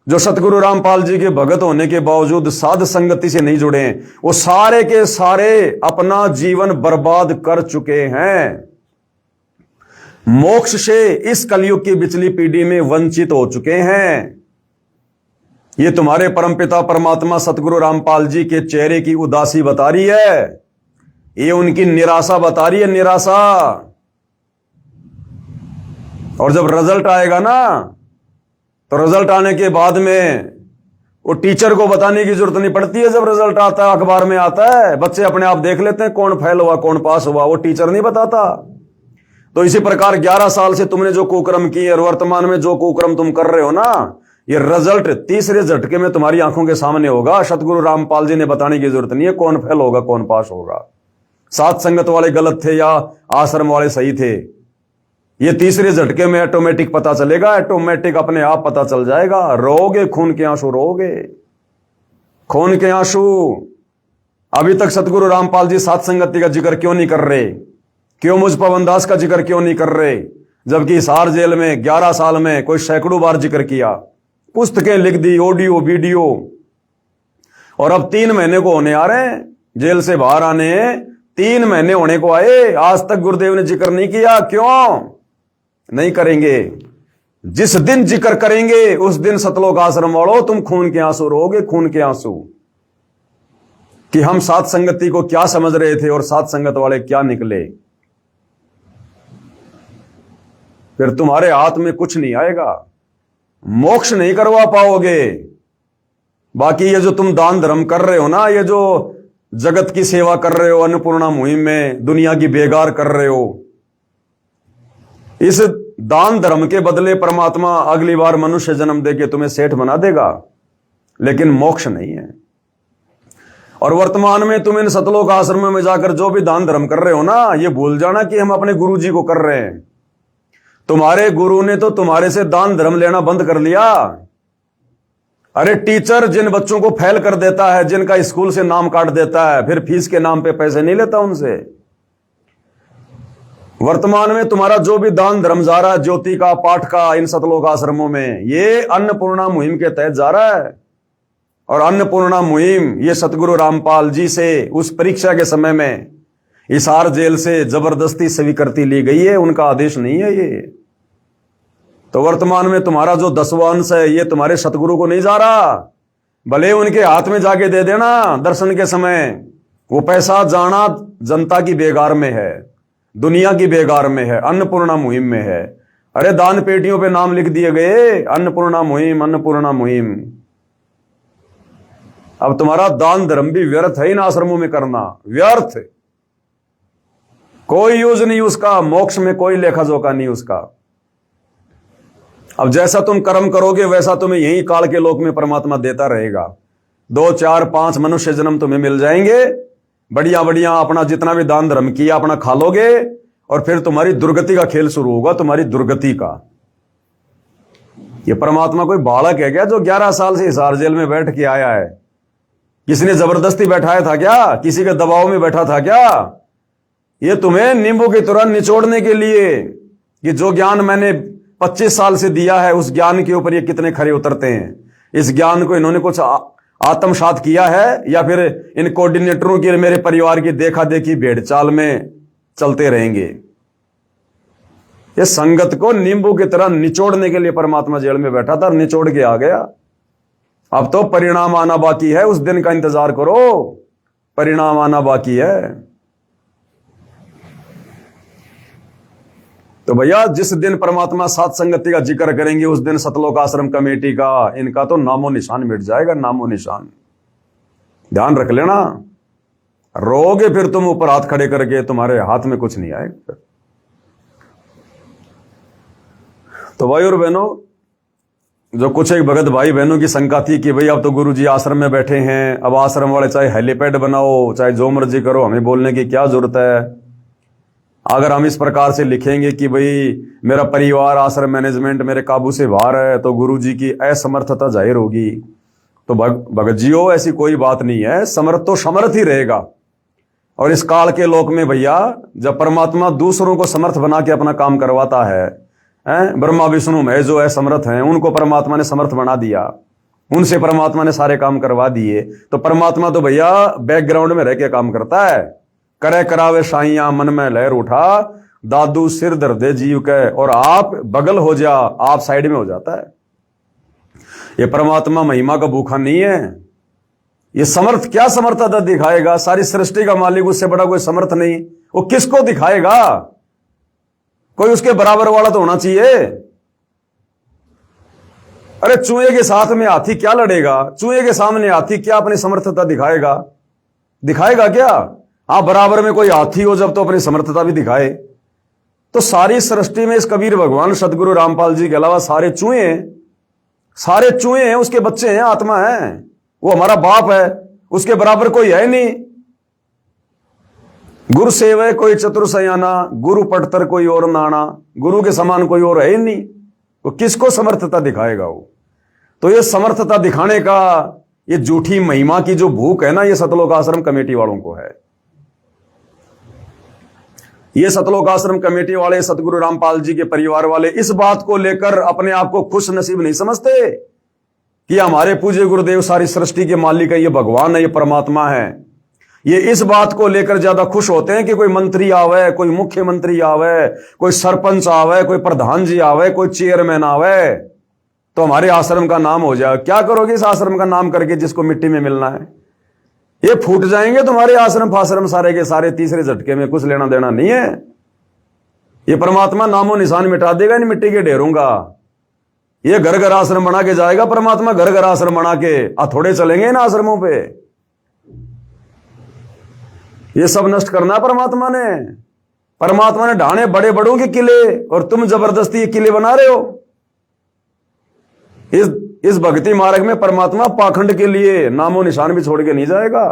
जो सतगुरु रामपाल जी के भगत होने के बावजूद साध संगति से नहीं जुड़े हैं, वो सारे के सारे अपना जीवन बर्बाद कर चुके हैं। मोक्ष से इस कलयुग की पिछली पीढ़ी में वंचित हो चुके हैं। ये तुम्हारे परमपिता परमात्मा सतगुरु रामपाल जी के चेहरे की उदासी बता रही है, ये उनकी निराशा बता रही है, निराशा। और जब रिजल्ट आएगा ना, तो रिजल्ट आने के बाद में वो टीचर को बताने की जरूरत नहीं पड़ती है। जब रिजल्ट आता है, अखबार में आता है, बच्चे अपने आप देख लेते हैं कौन फेल हुआ कौन पास हुआ, वो टीचर नहीं बताता। तो इसी प्रकार 11 साल से तुमने जो कुकर्म किए और वर्तमान में जो कुकर्म तुम कर रहे हो ना, ये रिजल्ट तीसरे झटके में तुम्हारी आंखों के सामने होगा। सतगुरु रामपाल जी ने बताने की जरूरत नहीं है कौन फेल होगा कौन पास होगा, साथ संगत वाले गलत थे या आश्रम वाले सही थे। ये तीसरे झटके में ऑटोमेटिक पता चलेगा, ऑटोमेटिक अपने आप पता चल जाएगा। रोगे खून के आंसू, रोगे खून के आंसू। अभी तक सतगुरु रामपाल जी साथ संगति का जिक्र क्यों नहीं कर रहे? क्यों मुझ पवन दास का जिक्र क्यों नहीं कर रहे? जबकि हिसार जेल में 11 साल में कोई सैकड़ों बार जिक्र किया, पुस्तकें लिख दी, ऑडियो वीडियो, और अब 3 महीने को होने आ रहे हैं जेल से बाहर आने, 3 महीने होने को आए, आज तक गुरुदेव ने जिक्र नहीं किया। क्यों नहीं करेंगे? जिस दिन जिक्र करेंगे उस दिन सतलोक आश्रम वालों तुम खून के आंसू रोगे, खून के आंसू, कि हम साथ संगति को क्या समझ रहे थे और साथ संगत वाले क्या निकले। फिर तुम्हारे हाथ में कुछ नहीं आएगा, मोक्ष नहीं करवा पाओगे। बाकी ये जो तुम दान धर्म कर रहे हो ना, ये जो जगत की सेवा कर रहे हो, अन्नपूर्णा मुहिम में दुनिया की बेगार कर रहे हो, इस दान धर्म के बदले परमात्मा अगली बार मनुष्य जन्म देके तुम्हें सेठ बना देगा, लेकिन मोक्ष नहीं है। और वर्तमान में तुम इन सतलोक आश्रम में जाकर जो भी दान धर्म कर रहे हो ना, ये भूल जाना कि हम अपने गुरु जी को कर रहे हैं। तुम्हारे गुरु ने तो तुम्हारे से दान धर्म लेना बंद कर लिया। अरे टीचर जिन बच्चों को फेल कर देता है, जिनका स्कूल से नाम काट देता है, फिर फीस के नाम पे पैसे नहीं लेता उनसे। वर्तमान में तुम्हारा जो भी दान धर्म जा रहा है, ज्योति का, पाठ का, इन सतलोक आश्रमों में, ये अन्नपूर्णा मुहिम के तहत जा रहा है। और अन्नपूर्णा मुहिम ये सतगुरु रामपाल जी से उस परीक्षा के समय में हिसार जेल से जबरदस्ती स्वीकृति ली गई है, उनका आदेश नहीं है ये। तो वर्तमान में तुम्हारा जो 10वां अंश है, ये तुम्हारे सतगुरु को नहीं जा रहा। भले उनके हाथ में जाके दे देना दर्शन के समय, वो पैसा जाना जनता की बेगार में है, दुनिया की बेगार में है, अन्नपूर्णा मुहिम में है। अरे दान पेटियों पे नाम लिख दिए गए, अन्नपूर्णा मुहिम, अन्नपूर्णा मुहिम। अब तुम्हारा दान धर्म भी व्यर्थ है इन आश्रमों में करना, व्यर्थ, कोई यूज नहीं उसका, मोक्ष में कोई लेखा जोखा नहीं उसका। अब जैसा तुम कर्म करोगे वैसा तुम्हें यही काल के लोक में परमात्मा देता रहेगा। 2, 4, 5 मनुष्य जन्म तुम्हें मिल जाएंगे, बढ़िया बढ़िया अपना जितना भी दान धर्म किया अपना खा लोगे, और फिर तुम्हारी दुर्गति का खेल शुरू होगा, तुम्हारी दुर्गति का। ये परमात्मा कोई बालक है क्या जो 11 साल से हिसार जेल में बैठ के आया है? किसी ने जबरदस्ती बैठाया था क्या? किसी के दबाव में बैठा था क्या? ये तुम्हें नींबू की तरह निचोड़ने के लिए कि जो ज्ञान मैंने 25 साल से दिया है, उस ज्ञान के ऊपर ये कितने खरे उतरते हैं। इस ज्ञान को इन्होंने कुछ आत्मसात किया है, या फिर इन कोऑर्डिनेटरों की, मेरे परिवार की देखा देखी भेड़ चाल में चलते रहेंगे। ये संगत को नींबू की तरह निचोड़ने के लिए परमात्मा जेल में बैठा था और निचोड़ के आ गया। अब तो परिणाम आना बाकी है, उस दिन का इंतजार करो, परिणाम आना बाकी है। तो भैया जिस दिन परमात्मा साथ संगति का जिक्र करेंगे उस दिन सतलोक आश्रम कमेटी का, इनका तो नामो निशान मिट जाएगा, नामो निशान। ध्यान रख लेना, रोगे फिर तुम ऊपर हाथ खड़े करके, तुम्हारे हाथ में कुछ नहीं आएगा। तो भाई और बहनों, जो कुछ एक भगत भाई बहनों की शंका थी कि भाई अब तो गुरुजी आश्रम में बैठे हैं, अब आश्रम वाले चाहे हेलीपैड बनाओ चाहे जो मर्जी करो, हमें बोलने की क्या जरूरत है? अगर हम इस प्रकार से लिखेंगे कि भाई मेरा परिवार, आश्रम मैनेजमेंट मेरे काबू से बाहर है, तो गुरुजी की असमर्थता जाहिर होगी। तो भगत जियो, ऐसी कोई बात नहीं है, समर्थ तो समर्थ ही रहेगा। और इस काल के लोक में भैया जब परमात्मा दूसरों को समर्थ बना के अपना काम करवाता है, ब्रह्मा विष्णु महेश जो है समर्थ हैं, उनको परमात्मा ने समर्थ बना दिया, उनसे परमात्मा ने सारे काम करवा दिए। तो परमात्मा तो भैया बैकग्राउंड में रह के काम करता है। करे करावे साइया मन में लहर उठा, दादू सिर दर्दे जीव के, और आप बगल हो जा, आप साइड में हो जाता है। ये परमात्मा महिमा का भूखा नहीं है। ये समर्थ क्या समर्थता दिखाएगा? सारी सृष्टि का मालिक, उससे बड़ा कोई समर्थ नहीं। वो किसको दिखाएगा? कोई उसके बराबर वाला तो होना चाहिए। अरे चूहे के साथ में हाथी क्या लड़ेगा? चूहे के सामने हाथी क्या अपनी समर्थता दिखाएगा? दिखाएगा क्या? हाँ, बराबर में कोई हाथी हो जब तो अपनी समर्थता भी दिखाए। तो सारी सृष्टि में इस कबीर भगवान सतगुरु रामपाल जी के अलावा सारे चूहे हैं, उसके बच्चे हैं, आत्मा है, वो हमारा बाप है, उसके बराबर कोई है नहीं। गुरु सेवय कोई चतुर सयाना, गुरु पटतर कोई और नाना, गुरु के समान कोई और है ही नहीं। वो किसको समर्थता दिखाएगा वो? तो ये समर्थता दिखाने का, ये झूठी महिमा की जो भूख है ना, ये सतलोक आश्रम कमेटी वालों को है। ये सतलोक आश्रम कमेटी वाले, सतगुरु रामपाल जी के परिवार वाले इस बात को लेकर अपने आप को खुश नसीब नहीं समझते कि हमारे पूज्य गुरुदेव सारी सृष्टि के मालिक है, ये भगवान है, ये परमात्मा है। ये इस बात को लेकर ज्यादा खुश होते हैं कि कोई मंत्री आवे, कोई मुख्यमंत्री आवे, कोई सरपंच आवे, कोई प्रधान जी आवे, कोई चेयरमैन आवे, तो हमारे आश्रम का नाम हो जाए। क्या करोगे इस आश्रम का नाम करके जिसको मिट्टी में मिलना है? ये फूट जाएंगे तुम्हारे आश्रम फाश्रम सारे के सारे, तीसरे झटके में कुछ लेना देना नहीं है। ये परमात्मा नामो निशान मिटा देगा इन मिट्टी के ढेरों का। ये घर घर आश्रम बना के जाएगा परमात्मा, घर घर आश्रम बना के थोड़े चलेंगे इन आश्रमों पे। ये सब नष्ट करना परमात्मा ने। परमात्मा ने ढाने बड़े बड़ों के किले और तुम जबरदस्ती ये किले बना रहे हो। इस भक्ति मार्ग में परमात्मा पाखंड के लिए नामो निशान भी छोड़ के नहीं जाएगा।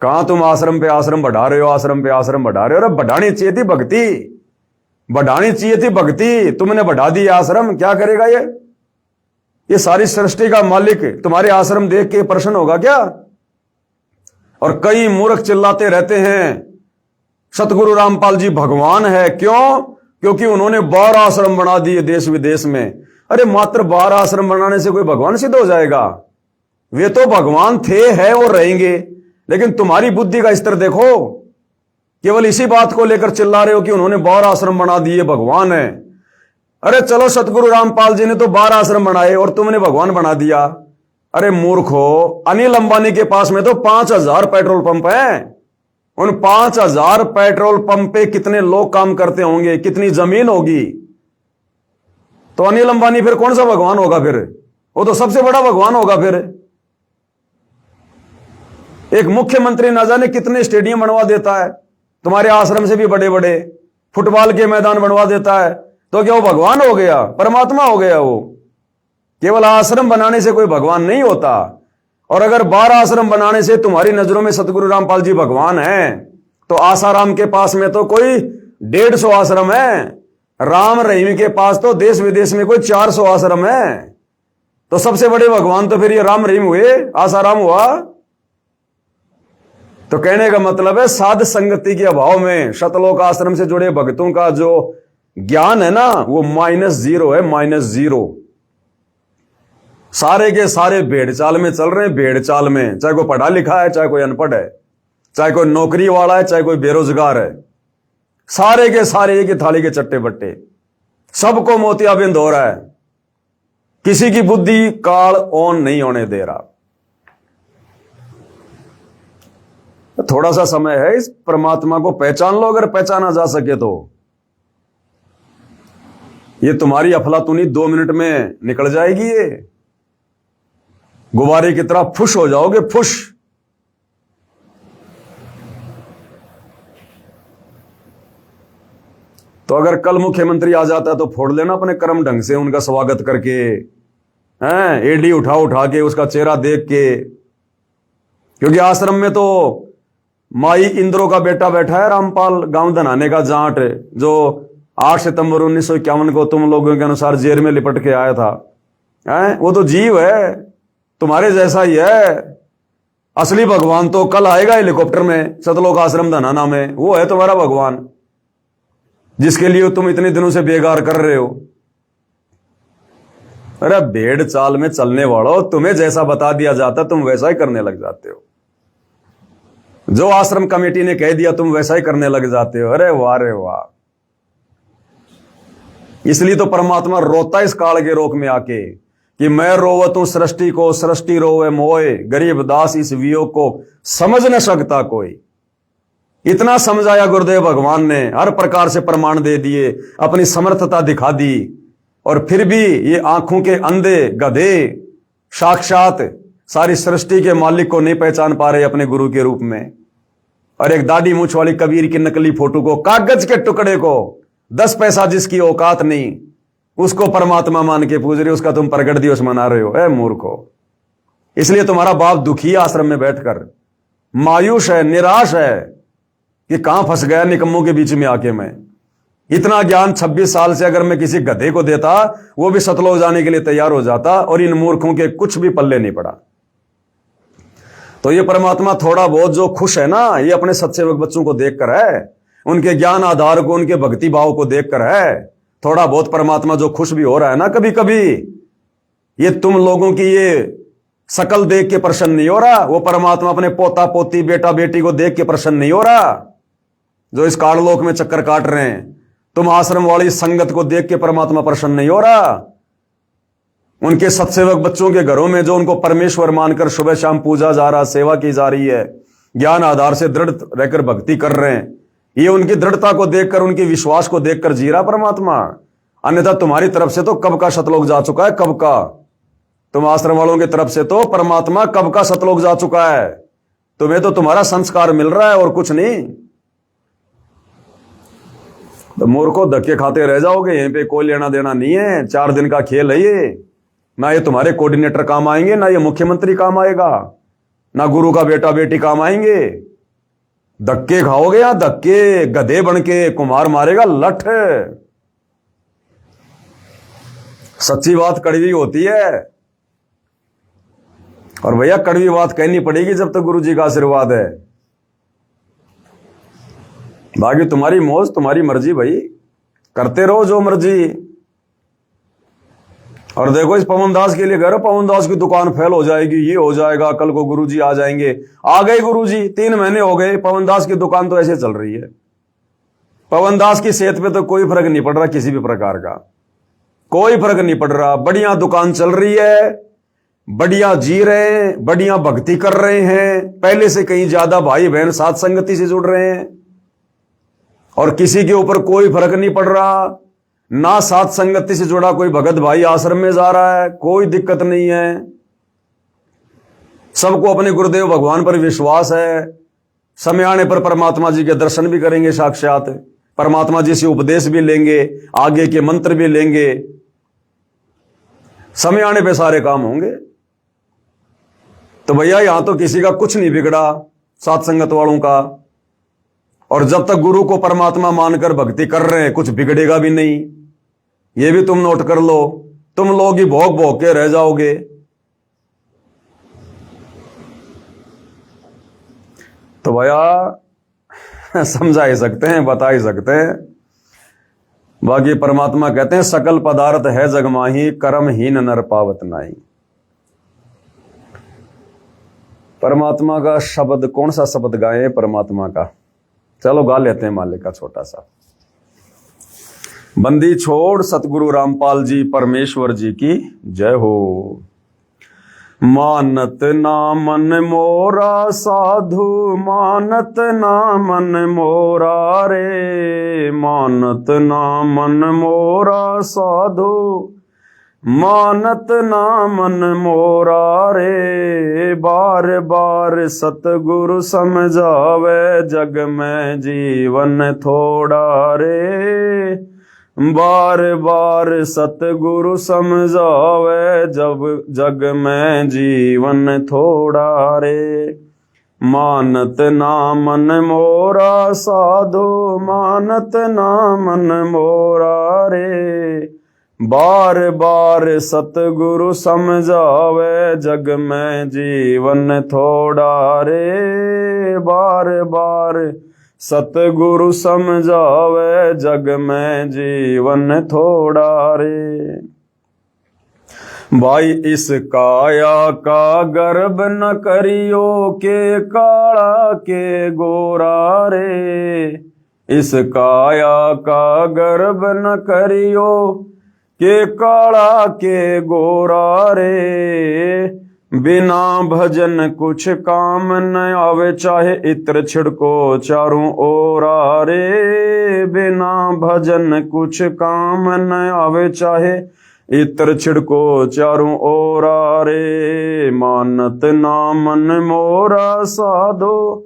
कहां तुम आश्रम पे आश्रम बढ़ा रहे हो, आश्रम पे आश्रम बढ़ा रहे हो। अरे बढ़ानी चाहिए थी भक्ति, बढ़ानी चाहिए थी भक्ति, तुमने बढ़ा दी आश्रम। क्या करेगा ये सारी सृष्टि का मालिक तुम्हारे आश्रम देख के प्रसन्न होगा क्या? और कई मूर्ख चिल्लाते रहते हैं सतगुरु रामपाल जी भगवान है। क्यों? क्योंकि उन्होंने 12 आश्रम बना दिए देश विदेश में। अरे मात्र 12 आश्रम बनाने से कोई भगवान सिद्ध हो जाएगा? वे तो भगवान थे, है और रहेंगे। लेकिन तुम्हारी बुद्धि का स्तर देखो, केवल इसी बात को लेकर चिल्ला रहे हो कि उन्होंने 12 आश्रम बना दिए, भगवान है। अरे चलो, सतगुरु रामपाल जी ने तो 12 आश्रम बनाए और तुमने भगवान बना दिया। अरे मूर्खो, अनिल अंबानी के पास में तो 5000 पेट्रोल पंप हैं। उन 5000 पेट्रोल पंप पे कितने लोग काम करते होंगे, कितनी जमीन होगी? तो अनिल अंबानी फिर कौन सा भगवान होगा? फिर वो तो सबसे बड़ा भगवान होगा। फिर एक मुख्यमंत्री ना जाने कितने स्टेडियम बनवा देता है, तुम्हारे आश्रम से भी बड़े बड़े फुटबॉल के मैदान बनवा देता है। तो क्या वो भगवान हो गया? परमात्मा हो गया वो? केवल आश्रम बनाने से कोई भगवान नहीं होता। और अगर 12 आश्रम बनाने से तुम्हारी नजरों में सतगुरु रामपाल जी भगवान हैं, तो आसाराम के पास में तो कोई 150 आश्रम है। राम रहीम के पास तो देश विदेश में कोई 400 आश्रम है। तो सबसे बड़े भगवान तो फिर ये राम रहीम हुए, आसाराम हुआ। तो कहने का मतलब है साध संगति के अभाव में सतलोक आश्रम से जुड़े भक्तों का जो ज्ञान है ना, वो -0 है, -0। सारे के सारे भेड़ चाल में चल रहे हैं, भेड़ चाल में। चाहे कोई पढ़ा लिखा है, चाहे कोई अनपढ़ है, चाहे कोई नौकरी वाला है, चाहे कोई बेरोजगार है, सारे के सारे एक ही थाली के चट्टे बट्टे, सबको मोतियाबिंद हो रहा है। किसी की बुद्धि काल ऑन नहीं होने दे रहा। थोड़ा सा समय है, इस परमात्मा को पहचान लो, अगर पहचाना जा सके तो। ये तुम्हारी अफलातूनी 2 मिनट में निकल जाएगी। ये गुब्बारे की तरह फुश हो जाओगे, फुश। तो अगर कल मुख्यमंत्री आ जाता है तो फोड़ लेना अपने कर्म ढंग से, उनका स्वागत करके, हैं, एडी उठा उठा के, उसका चेहरा देख के। क्योंकि आश्रम में तो माई इंद्रो का बेटा बैठा है, रामपाल गांव धनाने का जाट, जो 8 सितंबर 1951 को तुम लोगों के अनुसार जेल में लिपट के आया था। हैं, वो तो जीव है, तुम्हारे जैसा ही है। असली भगवान तो कल आएगा हेलीकॉप्टर में, सतलोक आश्रम धनाना में। वो है तुम्हारा भगवान, जिसके लिए तुम इतने दिनों से बेगार कर रहे हो। अरे भेड़ चाल में चलने वालों, तुम्हें जैसा बता दिया जाता तुम वैसा ही करने लग जाते हो। जो आश्रम कमेटी ने कह दिया तुम वैसा ही करने लग जाते हो। अरे वाह रे वाह। इसलिए तो परमात्मा रोता इस काल के रोक में आके कि मैं रोवत हूं सृष्टि को, सृष्टि रोवे मोए, गरीब दास इस वियोग को समझ न सकता कोई। इतना समझाया गुरुदेव भगवान ने, हर प्रकार से प्रमाण दे दिए, अपनी समर्थता दिखा दी। और फिर भी ये आंखों के अंधे गधे साक्षात सारी सृष्टि के मालिक को नहीं पहचान पा रहे अपने गुरु के रूप में। और एक दाढ़ी मूछ वाली कबीर की नकली फोटो को, कागज के टुकड़े को, 10 पैसा जिसकी औकात नहीं, उसको परमात्मा मान के पूज रहे हो, उसका तुम प्रगट दिवस मना रहे हो। ए मूर्खो, इसलिए तुम्हारा बाप दुखी है आश्रम में बैठकर, मायूस है, निराश है कि कहां फंस गया निकम्मों के बीच में आके मैं। इतना ज्ञान 26 साल से अगर मैं किसी गधे को देता, वो भी सतलोक जाने के लिए तैयार हो जाता, और इन मूर्खों के कुछ भी पल्ले नहीं पड़ा। तो ये परमात्मा थोड़ा बहुत जो खुश है ना, ये अपने सत्सेवक बच्चों को देखकर है, उनके ज्ञान आधार को, उनके भक्ति भाव को देखकर है। थोड़ा बहुत परमात्मा जो खुश भी हो रहा है ना कभी कभी, ये तुम लोगों की ये शकल देख के प्रसन्न नहीं हो रहा। वो परमात्मा अपने पोता पोती बेटा बेटी को देख के प्रसन्न नहीं हो रहा, जो इस काललोक में चक्कर काट रहे हैं। तुम आश्रम वाली संगत को देख के परमात्मा प्रसन्न नहीं हो रहा। उनके सत्सेवक बच्चों के घरों में जो उनको परमेश्वर मानकर सुबह शाम पूजा जा रहा, सेवा की जा रही है, ज्ञान आधार से दृढ़ रहकर भक्ति कर रहे हैं, ये उनकी दृढ़ता को देखकर, उनके विश्वास को देखकर जी रहा परमात्मा। अन्यथा तुम्हारी तरफ से तो कब का सतलोक जा चुका है, कब का। तुम आश्रम वालों की तरफ से तो परमात्मा कब का सतलोक जा चुका है। तुम्हें तो तुम्हारा संस्कार मिल रहा है और कुछ नहीं। तो मूर्खो, धक्के खाते रह जाओगे, यहीं पे कोई लेना देना नहीं है। 4 दिन का खेल है ये। ना ये तुम्हारे कोऑर्डिनेटर काम आएंगे, ना ये मुख्यमंत्री काम आएगा, ना गुरु का बेटा बेटी काम आएंगे। धक्के खाओगे या धक्के, गधे बन के कुमार मारेगा लठ। सच्ची बात कड़वी होती है, और भैया कड़वी बात कहनी पड़ेगी जब तक गुरु जी का आशीर्वाद है। बाकी तुम्हारी मौज, तुम्हारी मर्जी भाई, करते रहो जो मर्जी। और देखो, इस पवन दास के लिए कह रहे, पवन दास की दुकान फेल हो जाएगी, ये हो जाएगा, कल को गुरुजी आ जाएंगे। आ गए गुरुजी, 3 महीने हो गए, पवन दास की दुकान तो ऐसे चल रही है। पवन दास की सेहत पे तो कोई फर्क नहीं पड़ रहा, किसी भी प्रकार का कोई फर्क नहीं पड़ रहा। बढ़िया दुकान चल रही है, बढ़िया जी रहे हैं, बढ़िया भक्ति कर रहे हैं, पहले से कहीं ज्यादा भाई बहन साथ संगति से जुड़ रहे हैं, और किसी के ऊपर कोई फर्क नहीं पड़ रहा। ना साथ संगति से जुड़ा कोई भगत भाई आश्रम में जा रहा है, कोई दिक्कत नहीं है। सबको अपने गुरुदेव भगवान पर विश्वास है। समय आने पर परमात्मा जी के दर्शन भी करेंगे, साक्षात परमात्मा जी से उपदेश भी लेंगे, आगे के मंत्र भी लेंगे। समय आने पे सारे काम होंगे। तो भैया यहां तो किसी का कुछ नहीं बिगड़ा, साथ संगत वालों का। और जब तक गुरु को परमात्मा मानकर भक्ति कर रहे हैं, कुछ बिगड़ेगा भी नहीं। ये भी तुम नोट कर लो। तुम लोग ही भोग भोग के रह जाओगे। तो भैया समझा ही सकते हैं, बता ही सकते हैं। बाकी परमात्मा कहते हैं, सकल पदार्थ है जग माही, कर्महीन नर पावत नाई। परमात्मा का शब्द, कौन सा शब्द गाए परमात्मा का? चलो गा लेते हैं मालिक का छोटा सा। बंदी छोड़ सतगुरु रामपाल जी परमेश्वर जी की जय हो। मानत ना मन मोरा साधु, मानत ना मन मोरा रे, मानत ना मन मोरा साधु, मानत ना मन मोरा रे। बार बार सतगुरु समझावे, जग में जीवन थोड़ा रे। बार बार सतगुरु समझावे, जब जग में जीवन थोड़ा रे। मानत ना मन मोरा साधु, मानत ना मन मोरा रे। बार बार सतगुरु समझावे, जग में जीवन थोड़ा रे। बार बार सतगुरु समझावे, जग में जीवन थोड़ा रे। भाई इस काया का गर्भ न करियो, के काला के गोरा रे। इस काया का गर्भ न करियो, के काला के गोरा रे। बिना भजन कुछ काम न आवे, चाहे इत्र छिड़को चारों ओर रे। बिना भजन कुछ काम न आवे, चाहे इत्र छिड़को चारों ओर रे। मानत ना मन मोरा साधो,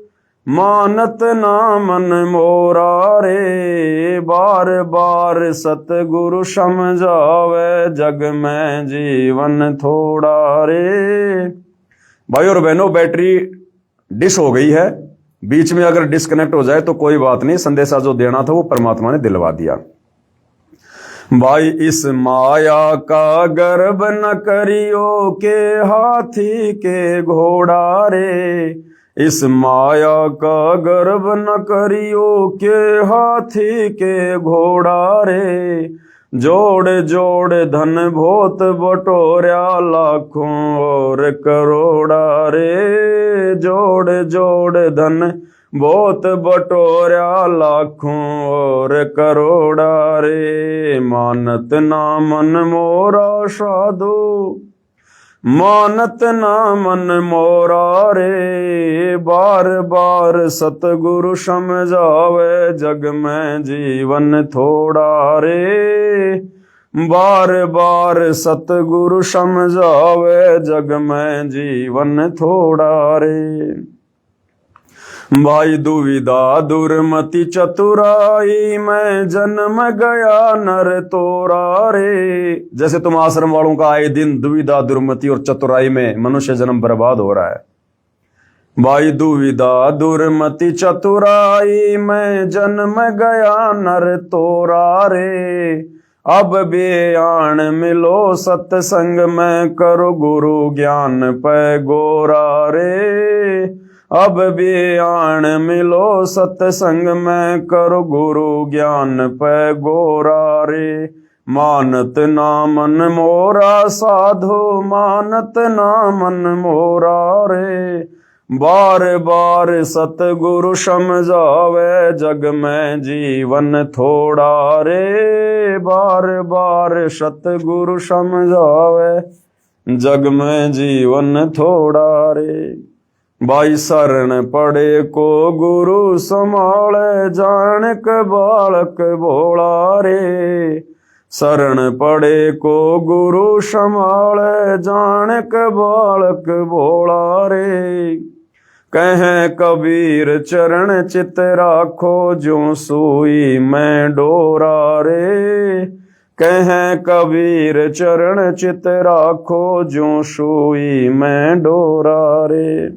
मानत ना मन मोरा रे। बार बार सतगुरु समझावे, जग में जीवन थोड़ा रे। भाई और बहनों, बैटरी डिस हो गई है, बीच में अगर डिस्कनेक्ट हो जाए तो कोई बात नहीं, संदेशा जो देना था वो परमात्मा ने दिलवा दिया। भाई इस माया का गर्भ न करियो, के हाथी के घोड़ा रे। इस माया का गर्भ न करियो, के हाथी के घोड़ा रे। जोड़ जोड़ धन भोत बटोर्या, लाखों और करोड़ा रे। जोड़ जोड़ धन बहुत बटोर्या, लाखों और करोड़ा रे। मानत ना मन मोरा साधु, मानत ना मन मोरा रे। बार बार सतगुरु समझावे, जग में जीवन थोड़ा रे। बार बार सतगुरु समझावे, जग में जीवन थोड़ा रे। भाई दुविधा दुर्मति चतुराई में, जन्म गया नर तोरा रे। जैसे तुम आश्रम वालों का आए दिन दुविधा दुर्मति और चतुराई में मनुष्य जन्म बर्बाद हो रहा है। भाई दुविधा दुर्मति चतुराई में, जन्म गया नर तोरा रे। अब बेआन मिलो सत्संग में, करो गुरु ज्ञान पे गोरा रे। अब बेआन मिलो सत्संग में, करो गुरु ज्ञान पे गोरा रे। मानत ना मन मोरा साधो, मानत ना मन मोरा रे। बार बार सतगुरु समझावे, जग में जीवन थोड़ा रे। बार बार सतगुरु समझावे, जग में जीवन थोड़ा रे। भाई शरण पड़े को गुरु संभाले, जानक बालक भोला रे। शरण पड़े को गुरु संभाले, जानक बालक भोला रे। कहे कबीर चरण चित राखो, जो सुई में डोरा रे। कहे कबीर चरण चित राखो, जो सुई में डोरा रे।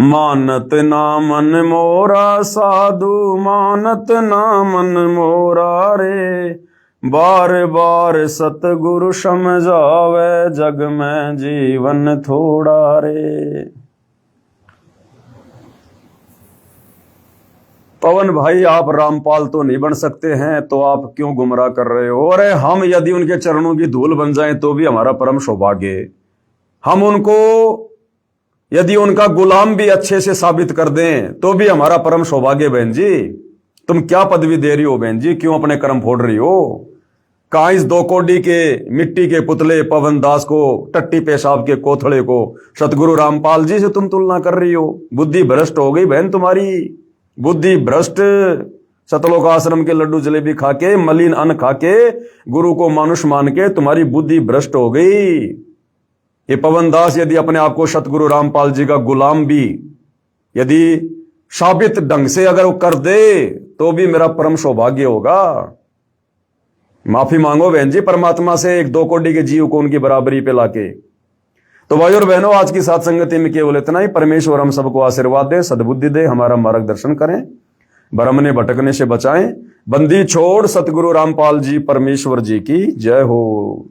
मानत ना मन मोरा साधु, मानत ना मन मोरा रे। बार बार सतगुरु समझावे, जग में जीवन थोड़ा रे। पवन भाई, आप रामपाल तो नहीं बन सकते हैं, तो आप क्यों गुमराह कर रहे हो? अरे हम यदि उनके चरणों की धूल बन जाएं तो भी हमारा परम सौभाग्य। हम उनको यदि उनका गुलाम भी अच्छे से साबित कर दें तो भी हमारा परम सौभाग्य। बहन जी, तुम क्या पदवी दे रही हो बहन जी? क्यों अपने कर्म फोड़ रही हो? कहां इस 2 कौड़ी के मिट्टी के पुतले पवन दास को, टट्टी पेशाब के कोथड़े को सतगुरु रामपाल जी से तुम तुलना कर रही हो? बुद्धि भ्रष्ट हो गई बहन तुम्हारी, बुद्धि भ्रष्ट। सतलोक आश्रम के लड्डू जलेबी खाके, मलिन अन्न खाके, गुरु को मानुष मान के तुम्हारी बुद्धि भ्रष्ट हो गई। ये पवन दास यदि अपने आप को सतगुरु रामपाल जी का गुलाम भी यदि साबित ढंग से अगर वो कर दे तो भी मेरा परम सौभाग्य होगा। माफी मांगो बहन जी परमात्मा से, एक 2 कौड़ी के जीव को उनकी बराबरी पे लाके। तो भाई और बहनों, आज की साथ संगति में केवल इतना ही। परमेश्वर हम सबको आशीर्वाद दे, सद्बुद्धि दे, हमारा मार्गदर्शन करें, भ्रमने भटकने से बचाएं। बंदी छोड़ सतगुरु रामपाल जी परमेश्वर जी की जय हो।